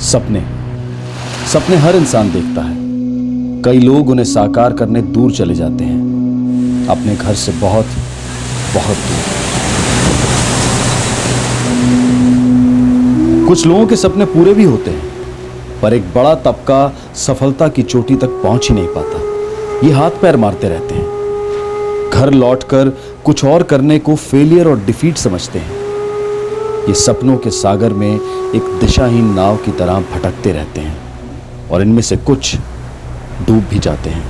सपने सपने हर इंसान देखता है। कई लोग उन्हें साकार करने दूर चले जाते हैं, अपने घर से बहुत बहुत दूर। कुछ लोगों के सपने पूरे भी होते हैं, पर एक बड़ा तबका सफलता की चोटी तक पहुंच ही नहीं पाता। ये हाथ पैर मारते रहते हैं, घर लौटकर कुछ और करने को फेलियर और डिफीट समझते हैं। ये सपनों के सागर में एक दिशाहीन नाव की तरह भटकते रहते हैं और इनमें से कुछ डूब भी जाते हैं।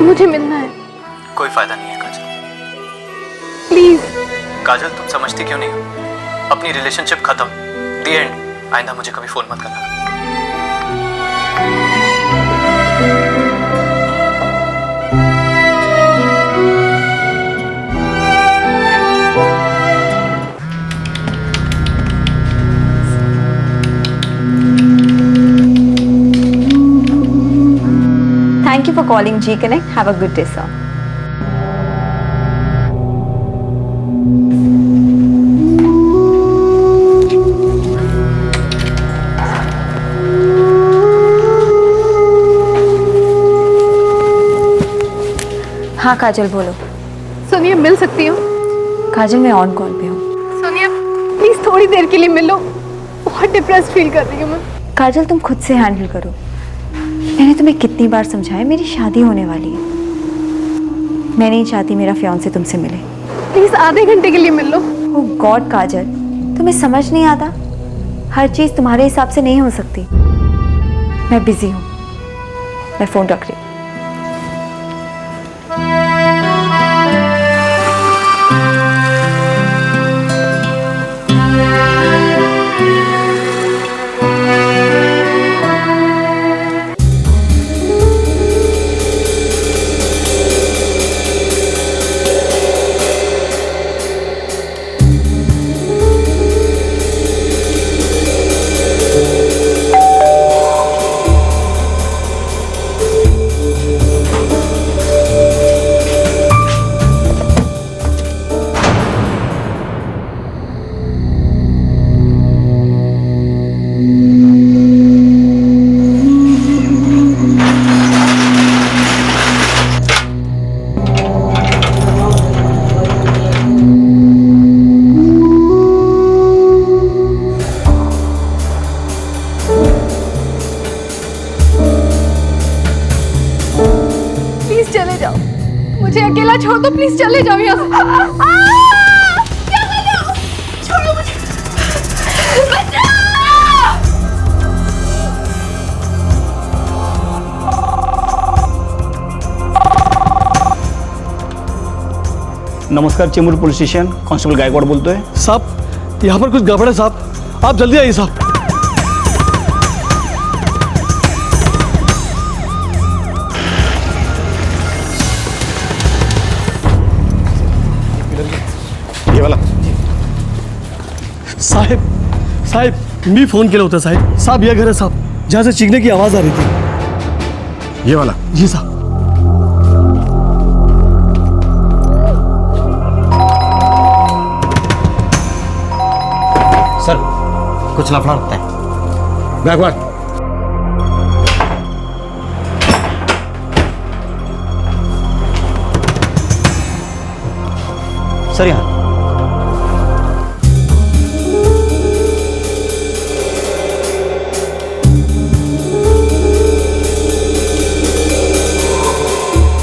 मुझे मिलना है। कोई फायदा नहीं है काजल। प्लीज काजल, तुम समझती क्यों नहीं हो? अपनी रिलेशनशिप खत्म, द एंड। आइंदा मुझे कभी फोन मत करना। Thank you for calling G Connect. Have a good day, sir. हाँ काजल, बोलो। सोनिया, मिल सकती हो? काजल, मैं ऑन कॉल पे हूँ। सोनिया प्लीज थोड़ी देर के लिए मिलो, बहुत डिप्रेस फील कर रही हूँ मैं। काजल, तुम खुद से हैंडल करो। मैंने तुम्हें कितनी बार समझाया, मेरी शादी होने वाली है। मैं नहीं चाहती मेरा फियांसे तुमसे मिले। प्लीज आधे घंटे के लिए मिल लो। ओह गॉड काजल, तुम्हें समझ नहीं आता? हर चीज़ तुम्हारे हिसाब से नहीं हो सकती। मैं बिजी हूँ, मैं फ़ोन रख रही हूँ। मुझे अकेला छोड़ दो, प्लीज चले जाओ यहाँ से। क्या कर रहे हो? छोड़ो मुझे। बचाओ! नमस्कार, Chembur police station, constable Gaikwad बोलते हैं। साहब, यहाँ पर कुछ गड़बड़ है साहब, आप जल्दी आइए साहब। ये वाला साहब मी फोन केला होता साहब। साहब यह घर है साहब, जहाँ से चीखने की आवाज आ रही थी। ये वाला? जी साहब। सर, कुछ लफड़ा लगता है। बैकवर्ड। सर यहाँ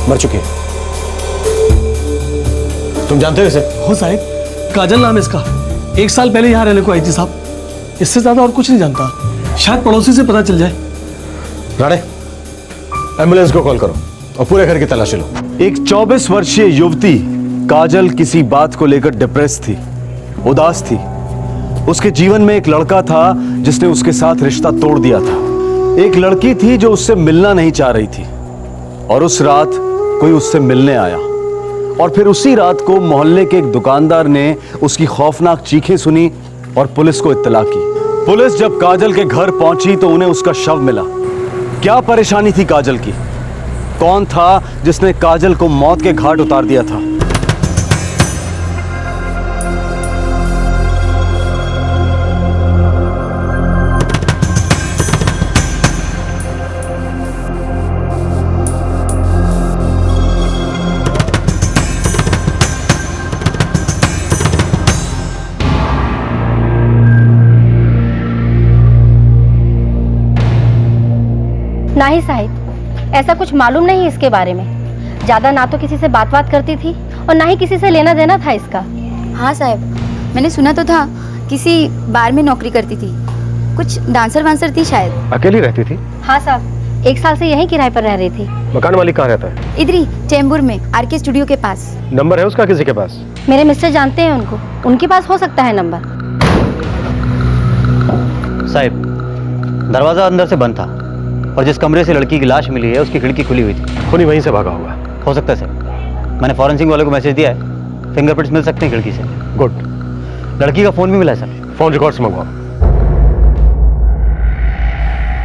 मर चुके हैं। तुम जानते हो इसे? हो साहब, काजल नाम है इसका। 1 साल पहले यहाँ रहने को आई थी साहब। इससे ज्यादा और कुछ नहीं जानता। शायद पड़ोसी से पता चल जाए। राणे, एम्बुलेंस को कॉल करो और पूरे घर की तलाशी लो। एक 24 वर्षीय युवती काजल किसी बात को लेकर डिप्रेस थी, उदास थी। उसके जीवन में एक लड़का था जिसने उसके साथ रिश्ता तोड़ दिया था। एक लड़की थी जो उससे मिलना नहीं चाह रही थी और उस रात कोई उससे मिलने आया और फिर उसी रात को मोहल्ले के एक दुकानदार ने उसकी खौफनाक चीखें सुनी और पुलिस को इत्तला की। पुलिस जब काजल के घर पहुंची तो उन्हें उसका शव मिला। क्या परेशानी थी काजल की? कौन था जिसने काजल को मौत के घाट उतार दिया था? नहीं साहिब, ऐसा कुछ मालूम नहीं इसके बारे में। ज्यादा ना तो किसी से बात करती थी और ना ही किसी से लेना देना था इसका। हाँ साहब, मैंने सुना तो था किसी बार में नौकरी करती थी, कुछ डांसर वांसर थी शायद। अकेली रहती थी? हाँ साहब, 1 साल से यहीं किराए पर रह रही थी। मकान मालिक कहाँ रहता है? इधर ही चेंबूर में आरके स्टूडियो के पास। नंबर है उसका किसी के पास? मेरे मिस्टर जानते हैं उनको, उनके पास हो सकता है नंबर। साहब, दरवाजा अंदर से बंद था और जिस कमरे से लड़की की लाश मिली है उसकी खिड़की खुली हुई थी। खूनी वहीं से भागा होगा। हो सकता है सर, मैंने फॉरेंसिक वाले को मैसेज दिया है, फिंगरप्रिंट्स मिल सकते हैं खिड़की से। गुड। लड़की का फोन भी मिला है सर। फोन रिकॉर्ड्स मंगवाओ।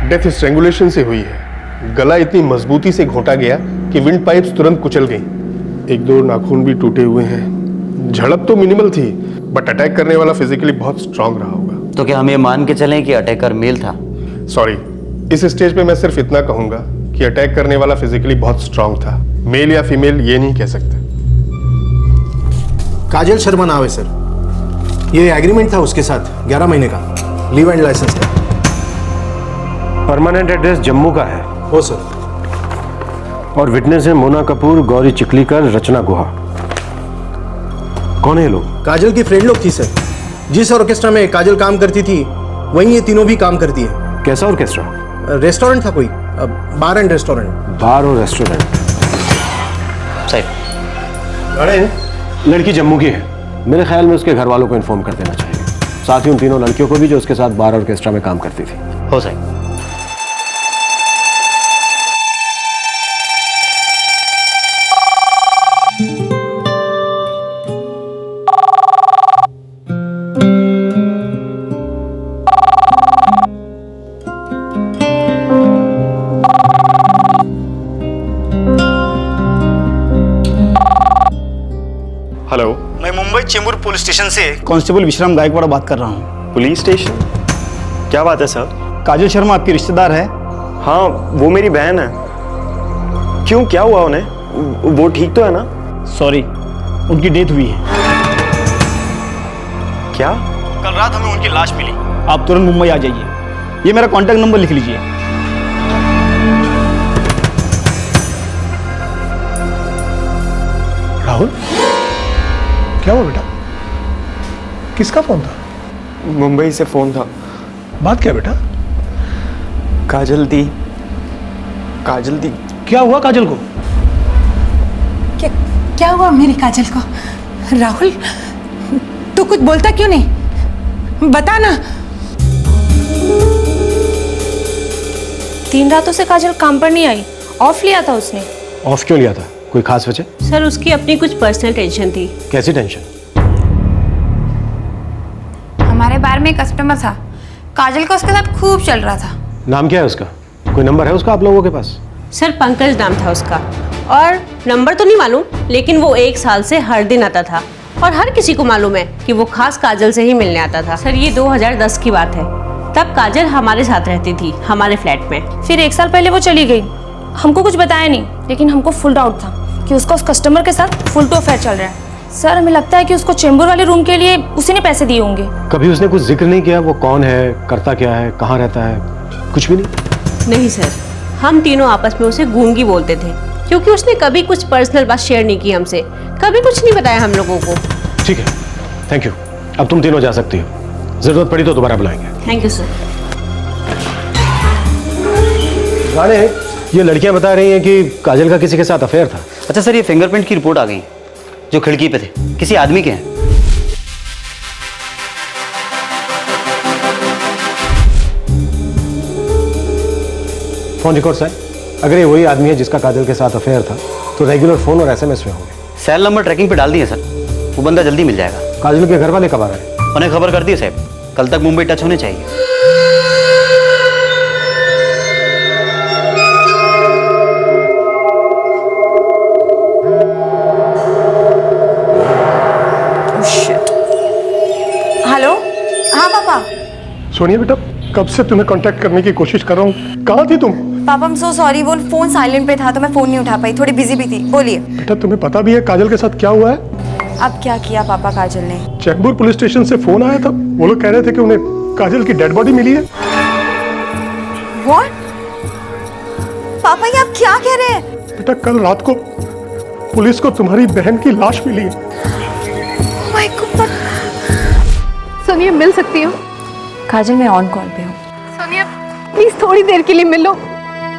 डेथ स्ट्रैंगुलेशन से हुई है। गला इतनी मजबूती से घोंटा गया कि विंड पाइप्स तुरंत कुचल गई। 1-2 नाखून भी टूटे हुए हैं। झड़प तो मिनिमल थी, बट अटैक करने वाला फिजिकली बहुत स्ट्रांग रहा होगा। तो क्या हम ये मान के चलें कि अटैकर मेल था? सॉरी, इस स्टेज पे मैं सिर्फ इतना कहूंगा कि अटैक करने वाला फिजिकली बहुत स्ट्रांग था। मेल या फीमेल ये नहीं कह सकते। काजल शर्मा नाम है सर। ये एग्रीमेंट था उसके साथ 11 महीने का, लीव एंड लाइसेंस का। परमानेंट एड्रेस जम्मू का है? हो सर। और विटनेस है मोना कपूर, गौरी चिकलीकर, रचना गुहा। कौन है ये लोग? काजल की फ्रेंड लोग थी सर। जिस ऑर्केस्ट्रा में काजल काम करती थी वहीं ये तीनों भी काम करती है। कैसा ऑर्केस्ट्रा? रेस्टोरेंट था कोई, बार एंड रेस्टोरेंट। बार और रेस्टोरेंट। सही। अरे लड़की जम्मू की है, मेरे ख्याल में उसके घर वालों को इन्फॉर्म कर देना चाहिए, साथ ही उन तीनों लड़कियों को भी जो उसके साथ बार ऑर्केस्ट्रा में काम करती थी। हो सही। हेलो, मैं मुंबई चेंबूर पुलिस स्टेशन से कांस्टेबल विश्राम गायकवाड़ बात कर रहा हूँ। Police station? क्या बात है सर? काजल शर्मा आपकी रिश्तेदार है? हाँ, वो मेरी बहन है। क्यों, क्या हुआ उन्हें? वो ठीक तो है ना? सॉरी, उनकी डेथ हुई है। क्या? कल रात हमें उनकी लाश मिली। आप तुरंत मुंबई आ जाइए। ये मेरा कॉन्टैक्ट नंबर लिख लीजिए। राहुल, क्या हुआ बेटा? किसका फोन था? मुंबई से फोन था। बात क्या बेटा? काजल दी। काजल दी। क्या हुआ काजल को? क्या हुआ मेरी काजल को? राहुल, तू कुछ बोलता क्यों नहीं? बता ना। 3 रातों से काजल काम पर नहीं आई, ऑफ लिया था उसने। ऑफ क्यों लिया था? कोई खास वजह? सर, उसकी अपनी कुछ पर्सनल टेंशन थी। कैसी टेंशन? हमारे बार में कस्टमर था, काजल का उसके साथ खूब चल रहा था। नाम क्या है उसका? कोई नंबर है उसका आप लोगों के पास? सर, पंकज नाम था उसका, और नंबर तो नहीं मालूम, लेकिन वो 1 साल से हर दिन आता था और हर किसी को मालूम है कि वो खास काजल से ही मिलने आता था। सर, ये 2010 की बात है। तब काजल हमारे साथ रहती थी, हमारे फ्लैट में। फिर 1 साल पहले वो चली गई। हमको कुछ बताया नहीं, लेकिन हमको फुल डाउट था कि उसका उस कस्टमर के साथ फुल टू अफेयर चल रहा है। सर, हमें लगता है कि उसको चेंबूर वाले रूम के लिए उसी ने पैसे दिए होंगे। कभी उसने कुछ जिक्र नहीं किया वो कौन है, करता क्या है, कहाँ रहता है? कुछ भी नहीं? नहीं सर, हम तीनों आपस में उसे गूंगी बोलते थे, क्योंकि उसने कभी कुछ पर्सनल बात शेयर नहीं की हमसे, कभी कुछ नहीं बताया हम लोगों को। ठीक है, थैंक यू। अब तुम तीनों जा सकती हो, जरूरत पड़ी तो दोबारा बुलाएंगे। Thank you sir. गाने, ये लड़कियां बता रही हैं कि काजल का किसी के साथ अफेयर था। अच्छा सर, ये फिंगरप्रिंट की रिपोर्ट आ गई जो खिड़की पे थे, किसी आदमी के हैं। फोन रिकॉर्ड्स है। अगर ये वही आदमी है जिसका काजल के साथ अफेयर था तो रेगुलर फोन और एसएमएस में होंगे। सेल नंबर ट्रैकिंग पे डाल दिए सर, वो बंदा जल्दी मिल जाएगा। काजल के घर वाले कब आ रहे हैं? उन्हें खबर कर दी है साहब, कल तक मुंबई टच होने चाहिए। हेलो। हाँ पापा। सोनिया बेटा, कब से तुम्हें कांटेक्ट करने की कोशिश कर रहा हूँ, कहाँ थी तुम? पापा I'm so sorry, वो फोन साइलेंट पे था तो मैं फोन नहीं उठा पाई, थोड़ी बिजी भी थी। बोलिए। बेटा तुम्हें पता भी है काजल के साथ क्या हुआ है? अब क्या किया पापा काजल ने? चेंबूर पुलिस स्टेशन से फोन आया था, वो लोग कह रहे थे कि उन्हें काजल की डेड बॉडी मिली है। What? पापा ये आप क्या कह रहे हैं? बेटा कल रात को पुलिस को तुम्हारी बहन की लाश मिली है। Oh my God। सोनिया मिल सकती हो? काजल मैं ऑन कॉल पे हूँ। सोनिया प्लीज थोड़ी देर के लिए मिलो,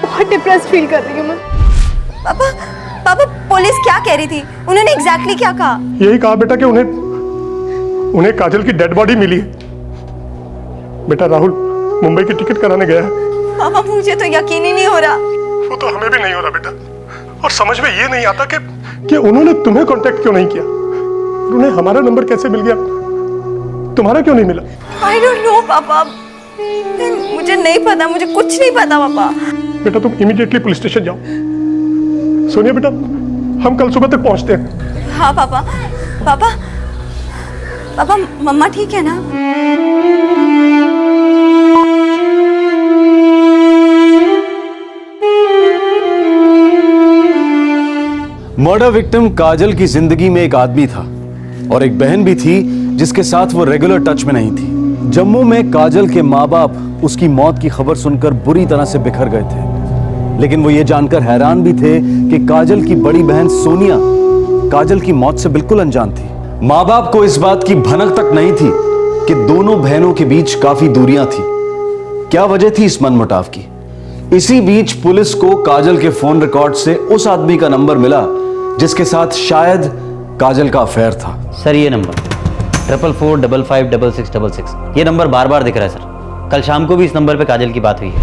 बहुत डिप्रेस्ड फील कर रही हूँ मैं। पापा पापा पुलिस क्या कह रही थी? उन्होंने एग्जैक्टली क्या कहा? यही कहा बेटा कि उन्हें काजल की डेड बॉडी मिली है। बेटा राहुल मुंबई की टिकट कराने गया है। पापा मुझे तो यकीन ही नहीं हो रहा। वो तो हमें भी नहीं हो रहा बेटा, और समझ में ये नहीं आता कि उन्होंने तुम्हें कांटेक्ट क्यों नहीं किया, उन्हें हमारा नंबर कैसे मिल गया, तुम्हारा क्यों नहीं मिला? I don't know पापा, मुझे नहीं पता, मुझे कुछ नहीं पता पापा। बेटा तुम इमीडिएटली पुलिस स्टेशन जाओ। सोनिया बेटा हम कल सुबह तक पहुंचते हैं। हाँ पापा। पापा पापा मम्मा ठीक है ना? मर्डर विक्टिम काजल की जिंदगी में एक आदमी था और एक बहन भी थी जिसके साथ वो रेगुलर टच में नहीं थी। जम्मू में काजल के माँ बाप उसकी मौत की खबर सुनकर बुरी तरह से बिखर गए थे, लेकिन वो ये जानकर हैरान भी थे कि काजल की बड़ी बहन सोनिया काजल की मौत से बिल्कुल अनजान थी। माँ बाप को इस बात की भनक तक नहीं थी कि दोनों बहनों के बीच काफी दूरियां थी। क्या वजह थी इस मनमुटाव की? इसी बीच पुलिस को काजल के फोन रिकॉर्ड से उस आदमी का नंबर मिला जिसके साथ शायद काजल का अफेयर था। सर ये नंबर 44455666, ये नंबर बार बार दिख रहा है सर। कल शाम को भी इस नंबर पे काजल की बात हुई है।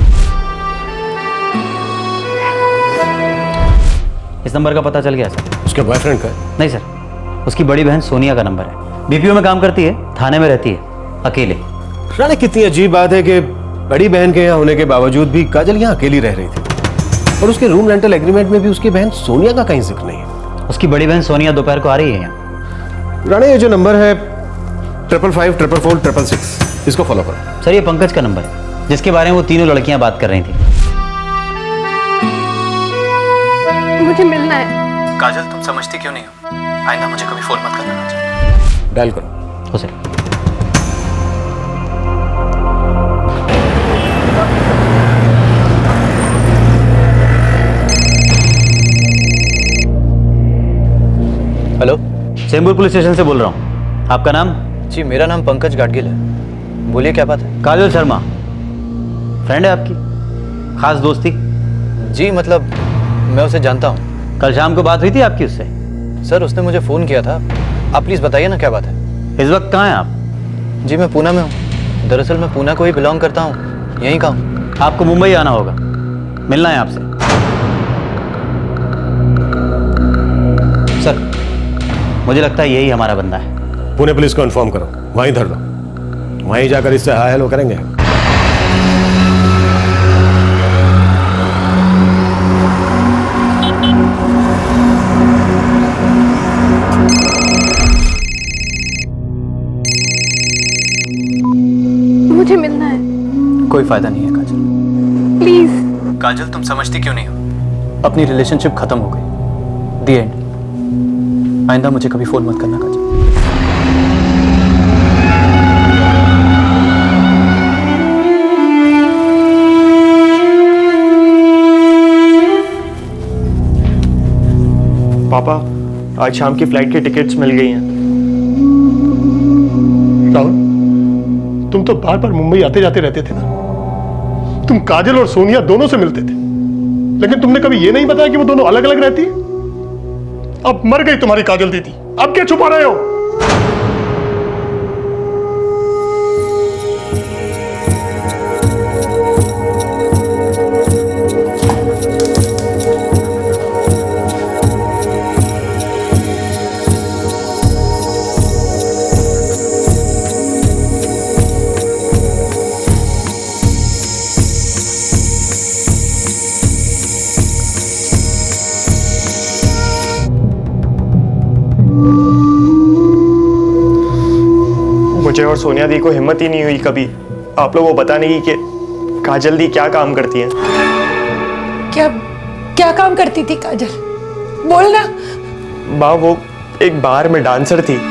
इस नंबर का पता चल गया सर। उसके बॉयफ्रेंड का? नहीं सर, उसकी बड़ी बहन सोनिया का नंबर है। बीपीओ में काम करती है, थाने में रहती है, अकेले। रानी कितनी अजीब बात है कि बड़ी बहन के यहाँ होने के बावजूद भी काजल यहाँ अकेली रह रही थी, और उसके रूम रेंटल एग्रीमेंट में भी उसकी बहन सोनिया का कहीं जिक्र नहीं है। उसकी बड़ी बहन सोनिया दोपहर को आ रही है यहाँ। रानी ये जो नंबर है 55544466, इसको फॉलो करो। सर ये पंकज का नंबर है जिसके बारे में वो तीनों लड़कियां बात कर रही थी। मुझे मिलना है। काजल तुम समझती क्यों नहीं हो? आइंदा मुझे कभी फोन मत करना काजल। डायल करो। हो sir. Hello, Chembur police station से बोल रहा हूँ। आपका नाम? जी मेरा नाम पंकज गाडगिल है। बोलिए क्या बात है? काजल शर्मा फ्रेंड है आपकी, खास दोस्ती? जी मतलब मैं उसे जानता हूँ। कल शाम को बात हुई थी आपकी उससे? सर उसने मुझे फ़ोन किया था। आप प्लीज़ बताइए ना क्या बात है। इस वक्त कहाँ हैं आप? जी मैं पूना में हूँ। दरअसल मैं पूना को ही बिलोंग करता हूँ, यहीं का हूँ। आपको मुंबई आना होगा, मिलना है आपसे। सर मुझे लगता है यही हमारा बंदा है। पुणे पुलिस को इन्फॉर्म करो, वहीं धर दो, वहीं जाकर इससे हाय हेलो करेंगे। मुझे मिलना है। कोई फायदा नहीं है काजल। प्लीज। काजल तुम समझती क्यों नहीं हो? अपनी रिलेशनशिप खत्म हो गई, दी एंड। आइंदा मुझे कभी फोन मत करना काजल। पापा आज शाम की फ्लाइट की टिकट्स मिल गई हैं। राहुल तुम तो बार बार मुंबई आते जाते रहते थे ना। तुम काजल और सोनिया दोनों से मिलते थे, लेकिन तुमने कभी ये नहीं बताया कि वो दोनों अलग अलग रहती है। अब मर गई तुम्हारी काजल दीदी, अब क्या छुपा रहे हो? मुझे और सोनिया दी को हिम्मत ही नहीं हुई कभी आप लोगों को बताने की कि काजल दी क्या काम करती हैं। क्या क्या काम करती थी काजल? बोलना। माँ वो एक बार में डांसर थी।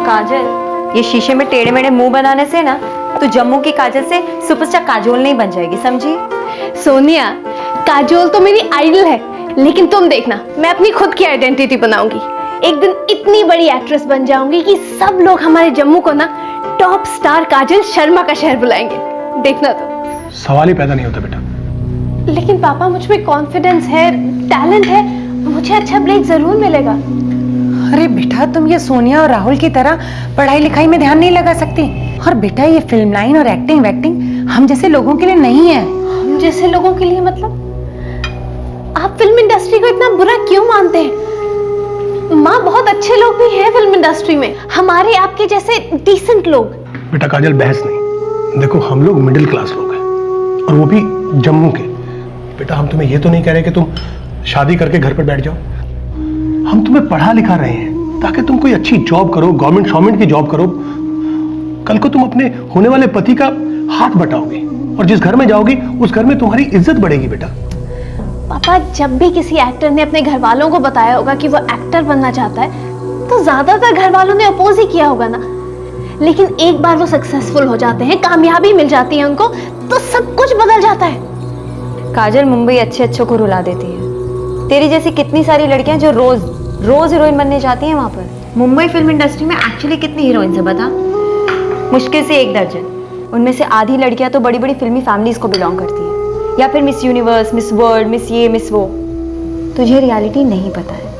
काजल, ये शीशे में टेढ़े मेढ़े मुंह बनाने से ना तो जम्मू की काजल से सुपरस्टार काजोल नहीं बन जाएगी, समझी? सोनिया, काजोल तो मेरी आइडल है, लेकिन तुम देखना मैं अपनी खुद की आइडेंटिटी बनाऊंगी। एक दिन इतनी बड़ी एक्ट्रेस बन जाऊंगी कि सब लोग हमारे जम्मू को ना टॉप स्टार काजल शर्मा का शहर बुलाएंगे। देखना तो। सवाल ही पैदा नहीं होता बेटा। लेकिन पापा, मुझ में कॉन्फिडेंस है, टैलेंट है, मुझे अच्छा ब्रेक जरूर मिलेगा। अरे बेटा, तुम ये सोनिया और राहुल की तरह पढ़ाई लिखाई में ध्यान नहीं लगा सकती। और बेटा, ये फिल्म लाइन और एक्टिंग वैक्टिंग हम जैसे लोगों के लिए नहीं है। हम जैसे लोगों के लिए मतलब? आप फिल्म इंडस्ट्री को इतना बुरा क्यों मानते हैं? माँ, बहुत अच्छे लोग भी हैं फिल्म इंडस्ट्री में, हमारे आपके जैसे डिसेंट लोग। बेटा काजल, बहस नहीं। देखो, हम लोग मिडिल क्लास लोग हैं और वो भी जम्मू के। बेटा, हम तुम्हें ये तो नहीं कह रहे कि तुम शादी करके घर पर बैठ जाओ। हम तुम्हें पढ़ा लिखा रहे हैं ताकि तुम कोई अच्छी जॉब करो, गवर्नमेंट की जॉब करो। कल को तुम अपने होने वाले पति का हाथ बटाओगे और जिस घर में जाओगी उस घर में तुम्हारी इज्जत बढ़ेगी। बेटा पापा, जब भी किसी एक्टर ने अपने घर वालों को बताया होगा कि वो एक्टर बनना चाहता है तो ज्यादातर घर वालों ने अपोज ही किया होगा ना। लेकिन एक बार वो सक्सेसफुल हो जाते हैं, कामयाबी मिल जाती है उनको, तो सब कुछ बदल जाता है। काजल मुंबई अच्छे को रुला देती है। तेरी जैसी कितनी सारी लड़कियां जो रोज हीरोइन बनने जाती हैं वहां पर। मुंबई फिल्म इंडस्ट्री में एक्चुअली कितनी हीरोइंस है बता? मुश्किल से 1 दर्जन। उनमें से आधी लड़कियां तो बड़ी बड़ी फिल्मी फैमिलीज को बिलोंग करती हैं, या फिर miss universe, miss world, miss ये मिस वो। तुझे रियलिटी नहीं पता है।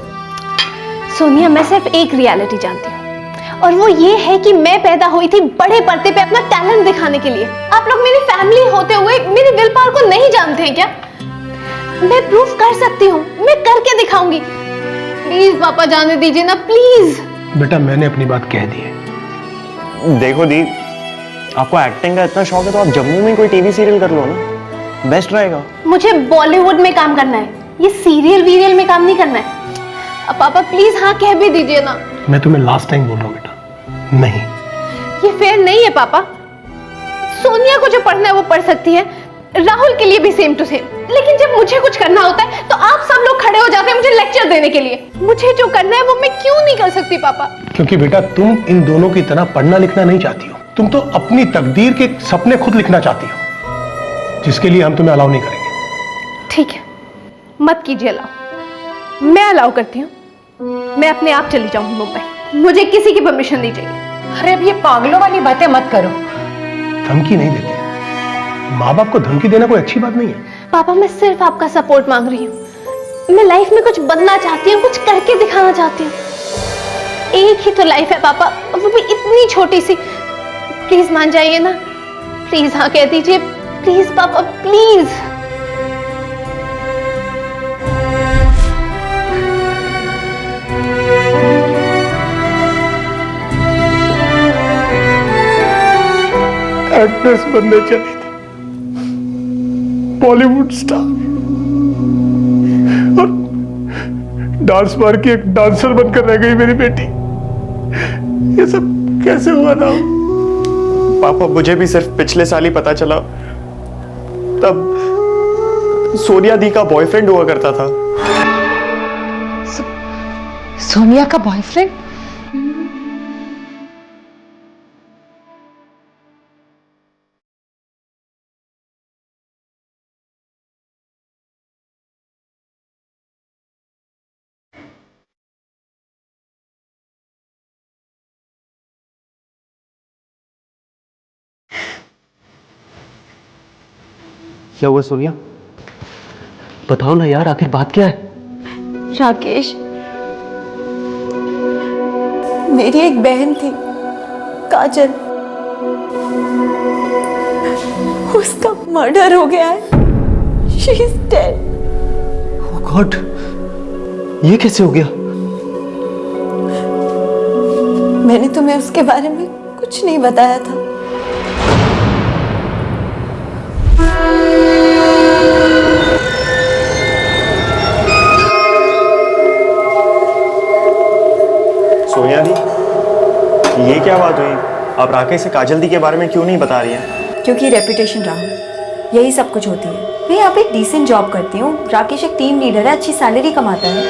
सोनिया, मैं सिर्फ एक रियलिटी जानती हूँ और वो ये है कि मैं पैदा हुई थी बड़े पर्दे पे अपना टैलेंट दिखाने के लिए। आप लोग मेरी फैमिली होते हुए मेरी विल पावर को नहीं जानते हैं क्या? मैं प्रूफ कर सकती हूँ, मैं करके दिखाऊंगी। प्लीज पापा, जाने दीजिए ना प्लीज। बेटा, मैंने अपनी बात कह दी है। देखो दी, आपको एक्टिंग का इतना शौक है तो आप जम्मू में कोई टीवी सीरियल कर लो ना, बेस्ट रहेगा। मुझे बॉलीवुड में काम करना है, ये सीरियल वीरियल में काम नहीं करना है। अब पापा प्लीज हाँ कह भी दीजिए ना। मैं तुम्हें लास्ट टाइम बोल रहा हूँ बेटा, नहीं। ये फेयर नहीं है पापा। सोनिया को जो पढ़ना है वो पढ़ सकती है, राहुल के लिए भी सेम टू सेम। लेकिन जब मुझे कुछ करना होता है तो आप सब लोग खड़े हो जाते हैं मुझे लेक्चर देने के लिए। मुझे जो करना है वो मैं क्यों नहीं कर सकती पापा? क्योंकि बेटा, तुम इन दोनों की तरह पढ़ना लिखना नहीं चाहती हो। तुम तो अपनी तकदीर के सपने खुद लिखना चाहती हो, जिसके लिए हम तुम्हें अलाउ नहीं करेंगे। ठीक है, मत कीजिए अलाउ। मैं अलाउ करती हूँ। मैं अपने आप चली जाऊंगी मुंबई, मुझे किसी की परमिशन नहीं चाहिए। अरे अब ये पागलों वाली बातें मत करो। धमकी नहीं देते, माँ बाप को धमकी देना कोई अच्छी बात नहीं है। पापा, मैं सिर्फ आपका सपोर्ट मांग रही हूँ। मैं लाइफ में कुछ बनना चाहती हूँ, कुछ करके दिखाना चाहती हूँ। एक ही तो लाइफ है पापा, वो भी इतनी छोटी सी। प्लीज मान जाइए ना, प्लीज हाँ कह दीजिए, प्लीज पापा प्लीज। एक्ट्रेस बनने चली थी, बॉलीवुड स्टार, और डांस मार के एक डांसर बनकर रह गई मेरी बेटी। ये सब कैसे हुआ ना? पापा, मुझे भी सिर्फ पिछले साल ही पता चला, तब सोनिया दी का बॉयफ्रेंड हुआ करता था। सोनिया का बॉयफ्रेंड? क्या हुआ सोनिया? बताओ ना यार, आखिर बात क्या है? राकेश, मेरी एक बहन थी काजल, उसका मर्डर हो गया है। She is dead. Oh God, ये कैसे हो गया? मैंने तुम्हें उसके बारे में कुछ नहीं बताया था। सोनिया दी, ये क्या बात हुई? आप राकेश से काजल दी के बारे में क्यों नहीं बता रही हैं? क्योंकि रेपुटेशन राहुल, यही सब कुछ होती है। मैं यहाँ पे एक डिसेंट जॉब करती हूँ, राकेश एक टीम लीडर है, अच्छी सैलरी कमाता है,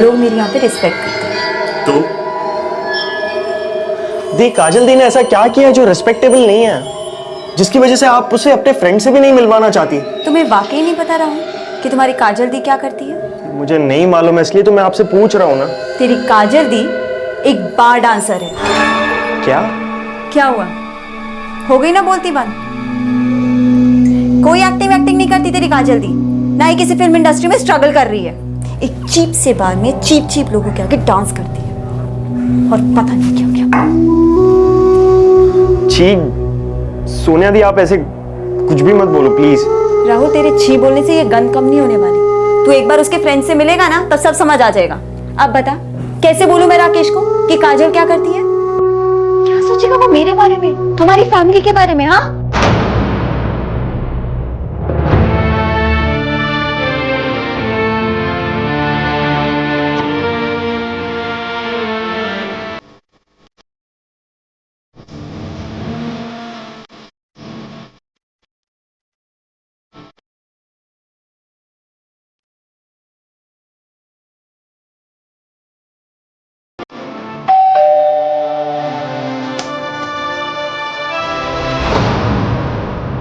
लोग मेरे यहाँ पे रिस्पेक्ट करते हैं। तो दी, काजल दी ने ऐसा क्या किया जो रिस्पेक्टेबल नहीं है, जिसकी वजह से आप उसे अपने फ्रेंड से भी नहीं मिलवाना चाहती? तुम्हें वाकई नहीं पता राहुल कि तुम्हारी काजल दी क्या करती है? मुझे नहीं मालूम है, इसलिए तो मैं आपसे पूछ रहा हूँ ना। तेरी काजल दी एक बार डांसर है। क्या? क्या हुआ? हो गई ना बोलती बात? कोई एक्टिंग नहीं करती तेरी काजल दी, ना ही किसी फिल्म इंडस्ट्री में स्ट्रगल कर रही है। एक चीप से बार में चीप लोगों के आगे डांस करती है और पता नहीं क्या क्या। छी सोनिया दी, आप ऐसे कुछ भी मत बोलो प्लीज। राहुल, तेरे छी बोलने से ये गंद कम नहीं होने वाली। तू एक बार उसके फ्रेंड से मिलेगा ना, तब सब समझ आ जाएगा। अब बता, कैसे बोलूं मैं राकेश को कि काजल क्या करती है? क्या सोचेगा वो मेरे बारे में, तुम्हारी फैमिली के बारे में? हाँ,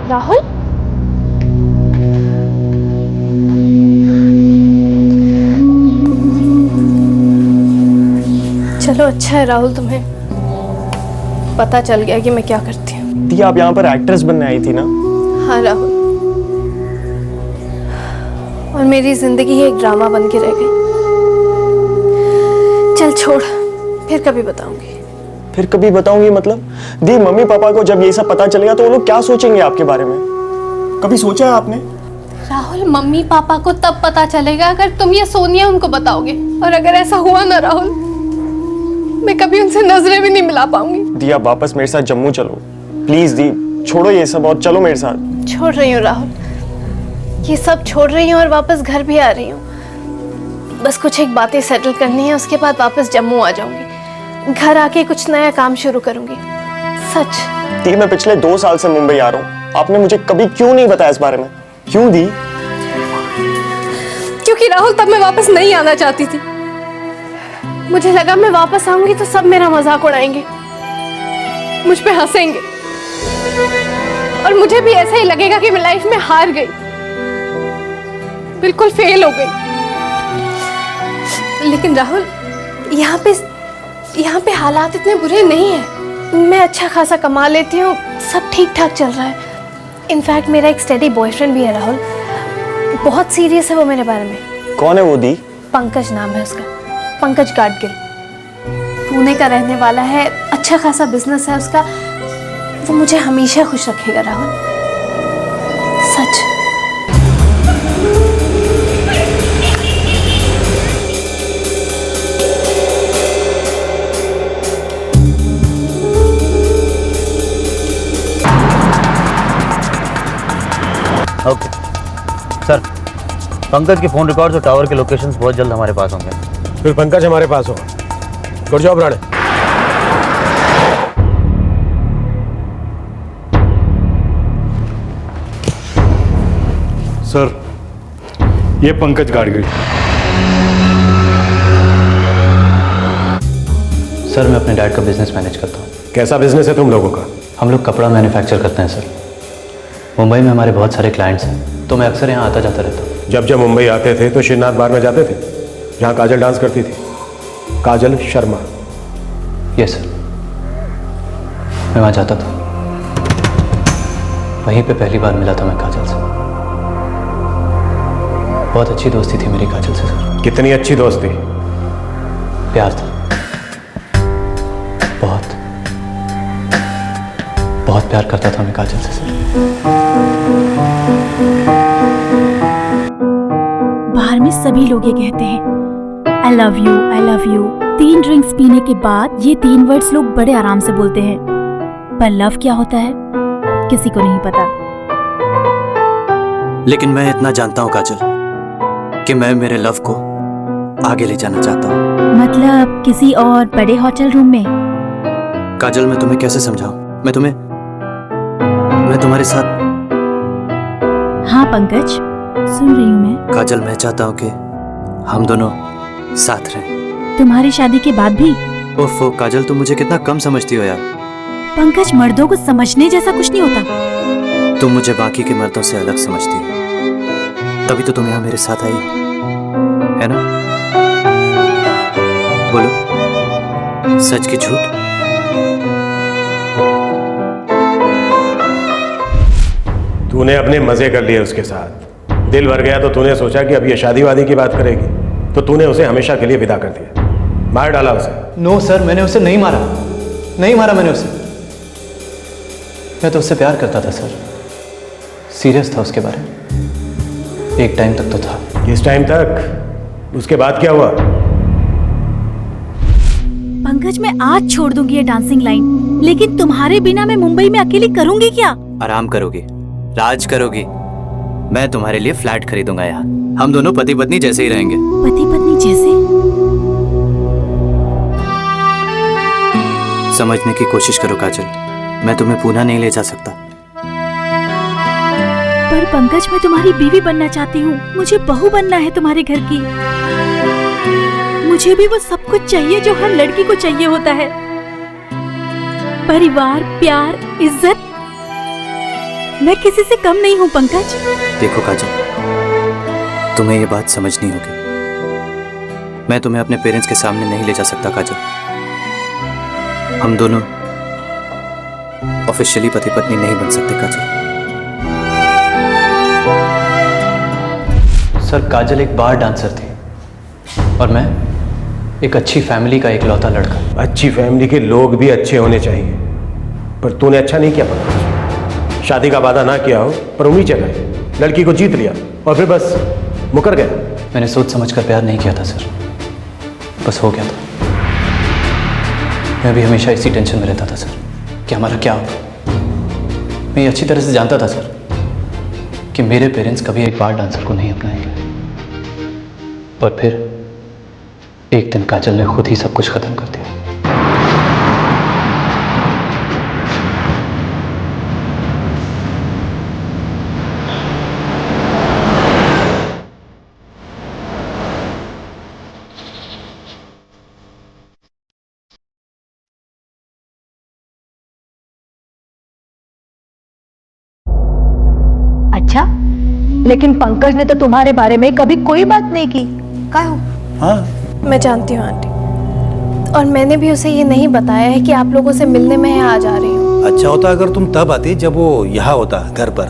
राहुल, चलो अच्छा है राहुल, तुम्हें पता चल गया कि मैं क्या करती हूँ। दी, आप यहाँ पर एक्ट्रेस बनने आई थी ना? हाँ राहुल, और मेरी जिंदगी ही एक ड्रामा बन के रह गई। चल छोड़, फिर कभी बताऊंगी। फिर कभी बताऊंगी मतलब? दी, मम्मी पापा को जब ये सब पता चलेगा तो वो लोग क्या सोचेंगे आपके बारे में? कभी सोचा है आपने? राहुल, मम्मी पापा को तब पता चलेगा अगर तुम ये सोनिया उनको बताओगे, और अगर ऐसा हुआ ना राहुल, मैं कभी उनसे नजरें भी नहीं मिला पाऊंगी। दी, आप वापस मेरे साथ जम्मू चलो प्लीज। दी, छोड़ो ये सब और चलो मेरे साथ। छोड़ रही हूँ राहुल, ये सब छोड़ रही हूँ और वापस घर भी आ रही हूँ। बस कुछ एक बातें सेटल करनी है, उसके बाद वापस जम्मू आ जाऊंगी। घर आके कुछ नया काम शुरू करूंगी, सच। दी, मैं पिछले 2 साल से मुंबई आ रहा हूँ, आपने मुझे कभी क्यों नहीं बताया इस बारे में? क्यों दी? क्योंकि राहुल, तब मैं वापस नहीं आना चाहती थी। मुझे लगा मैं वापस आऊंगी तो सब मेरा मजाक उड़ाएंगे, मुझ पे हंसेंगे, और मुझे भी ऐसा ही लगेगा कि मैं लाइफ में हार गई, बिल्कुल फेल हो गई। लेकिन राहुल, यहाँ पे हालात इतने बुरे नहीं हैं। मैं अच्छा खासा कमा लेती हूँ, सब ठीक ठाक चल रहा है। इनफैक्ट मेरा एक स्टडी बॉयफ्रेंड भी है राहुल, बहुत सीरियस है वो मेरे बारे में। कौन है वो दी? पंकज नाम है उसका, पंकज गाडगिल। पुणे का रहने वाला है, अच्छा खासा बिजनेस है उसका। वो मुझे हमेशा खुश रखेगा राहुल, सच। ओके सर, पंकज के फोन रिकॉर्ड्स और टावर के लोकेशंस बहुत जल्द हमारे पास होंगे। फिर पंकज हमारे पास होगा। Good job Rane. सर, ये पंकज गाडगिल। सर, मैं अपने डैड का बिजनेस मैनेज करता हूँ। कैसा बिजनेस है तुम लोगों का? हम लोग कपड़ा मैन्युफैक्चर करते हैं सर। मुंबई में हमारे बहुत सारे क्लाइंट्स हैं, तो मैं अक्सर यहाँ आता जाता रहता हूँ। जब मुंबई आते थे तो श्रीनाथ बार में जाते थे, जहाँ काजल डांस करती थी, काजल शर्मा। यस सर, मैं वहाँ जाता था। वहीं पे पहली बार मिला था मैं काजल से। बहुत अच्छी दोस्ती थी मेरी काजल से सर। कितनी अच्छी दोस्ती? प्यार था, बहुत बहुत प्यार करता था मैं काजल से सर। सभी लोग ये कहते हैं, I love you, I love you. 3 drinks पीने के बाद ये 3 वर्ड्स लोग बड़े आराम से बोलते हैं, पर लव क्या होता है किसी को नहीं पता। लेकिन मैं इतना जानता हूँ काजल कि मैं मेरे लव को आगे ले जाना चाहता हूँ। मतलब किसी और बड़े होटल रूम में? काजल मैं तुम्हें कैसे समझाऊं? मैं तुम्हारे साथ। हाँ पंकज, सुन रही हूँ मैं। काजल मैं चाहता हूँ कि हम दोनों साथ रहें। तुम्हारी शादी के बाद भी? ओफो काजल, तुम मुझे कितना कम समझती हो यार। पंकज, मर्दों को समझने जैसा कुछ नहीं होता। तुम मुझे बाकी के मर्दों से अलग समझती हो, तभी तो तुम यहाँ मेरे साथ आई हो, है ना? बोलो, सच की झूठ? तूने अपने मजे कर लिए उसके साथ, दिल भर गया तो तूने सोचा कि अब ये शादी वादी की बात करेगी, तो तूने उसे हमेशा के लिए विदा कर दिया, मार डाला उसे। नो सर, मैंने उसे नहीं मारा, नहीं मारा मैंने उसे। मैं तो उससे प्यार करता था सर, सीरियस था उसके बारे में। एक टाइम तक तो था। किस टाइम तक? उसके बाद क्या हुआ? पंकज, मैं आज छोड़ दूंगी ये डांसिंग लाइन, लेकिन तुम्हारे बिना मैं मुंबई में अकेली करूंगी क्या? आराम करोगी, राज करोगी। मैं तुम्हारे लिए फ्लैट खरीदूंगा यहाँ, हम दोनों पति पत्नी जैसे ही रहेंगे। पति पत्नी जैसे? समझने की कोशिश करो काजल, मैं तुम्हें पुणे नहीं ले जा सकता। पर पंकज, मैं तुम्हारी बीवी बनना चाहती हूँ, मुझे बहू बनना है तुम्हारे घर की। मुझे भी वो सब कुछ चाहिए जो हर लड़की को चाहिए होता है, परिवार, प्यार, इज्जत। मैं किसी से कम नहीं हूँ पंकज। देखो काजल, तुम्हें ये बात समझनी होगी। मैं तुम्हें अपने पेरेंट्स के सामने नहीं ले जा सकता काजल। हम दोनों ऑफिशियली पति पत्नी नहीं बन सकते काजल। सर, काजल एक बार डांसर थी और मैं एक अच्छी फैमिली का इकलौता लड़का। अच्छी फैमिली के लोग भी अच्छे होने चाहिए, पर तूने अच्छा नहीं किया पंकज। शादी का वादा ना किया हो पर उम्मीद जगाई, लड़की को जीत लिया और फिर बस मुकर गया। मैंने सोच समझकर प्यार नहीं किया था सर, बस हो गया था। मैं भी हमेशा इसी टेंशन में रहता था सर कि हमारा क्या होगा। मैं ये अच्छी तरह से जानता था सर कि मेरे पेरेंट्स कभी एक बार डांसर को नहीं अपनाएंगे। और फिर एक दिन काजल ने खुद ही सब कुछ खत्म कर दिया। अच्छा, लेकिन पंकज ने तो तुम्हारे बारे में कभी कोई बात नहीं की। क्या हो? हाँ, मैं जानती हूँ आंटी, और मैंने भी उसे ये नहीं बताया है कि आप लोगों से मिलने में यहाँ आ जा रही हूँ। अच्छा होता अगर तुम तब आती जब वो यहाँ होता घर पर।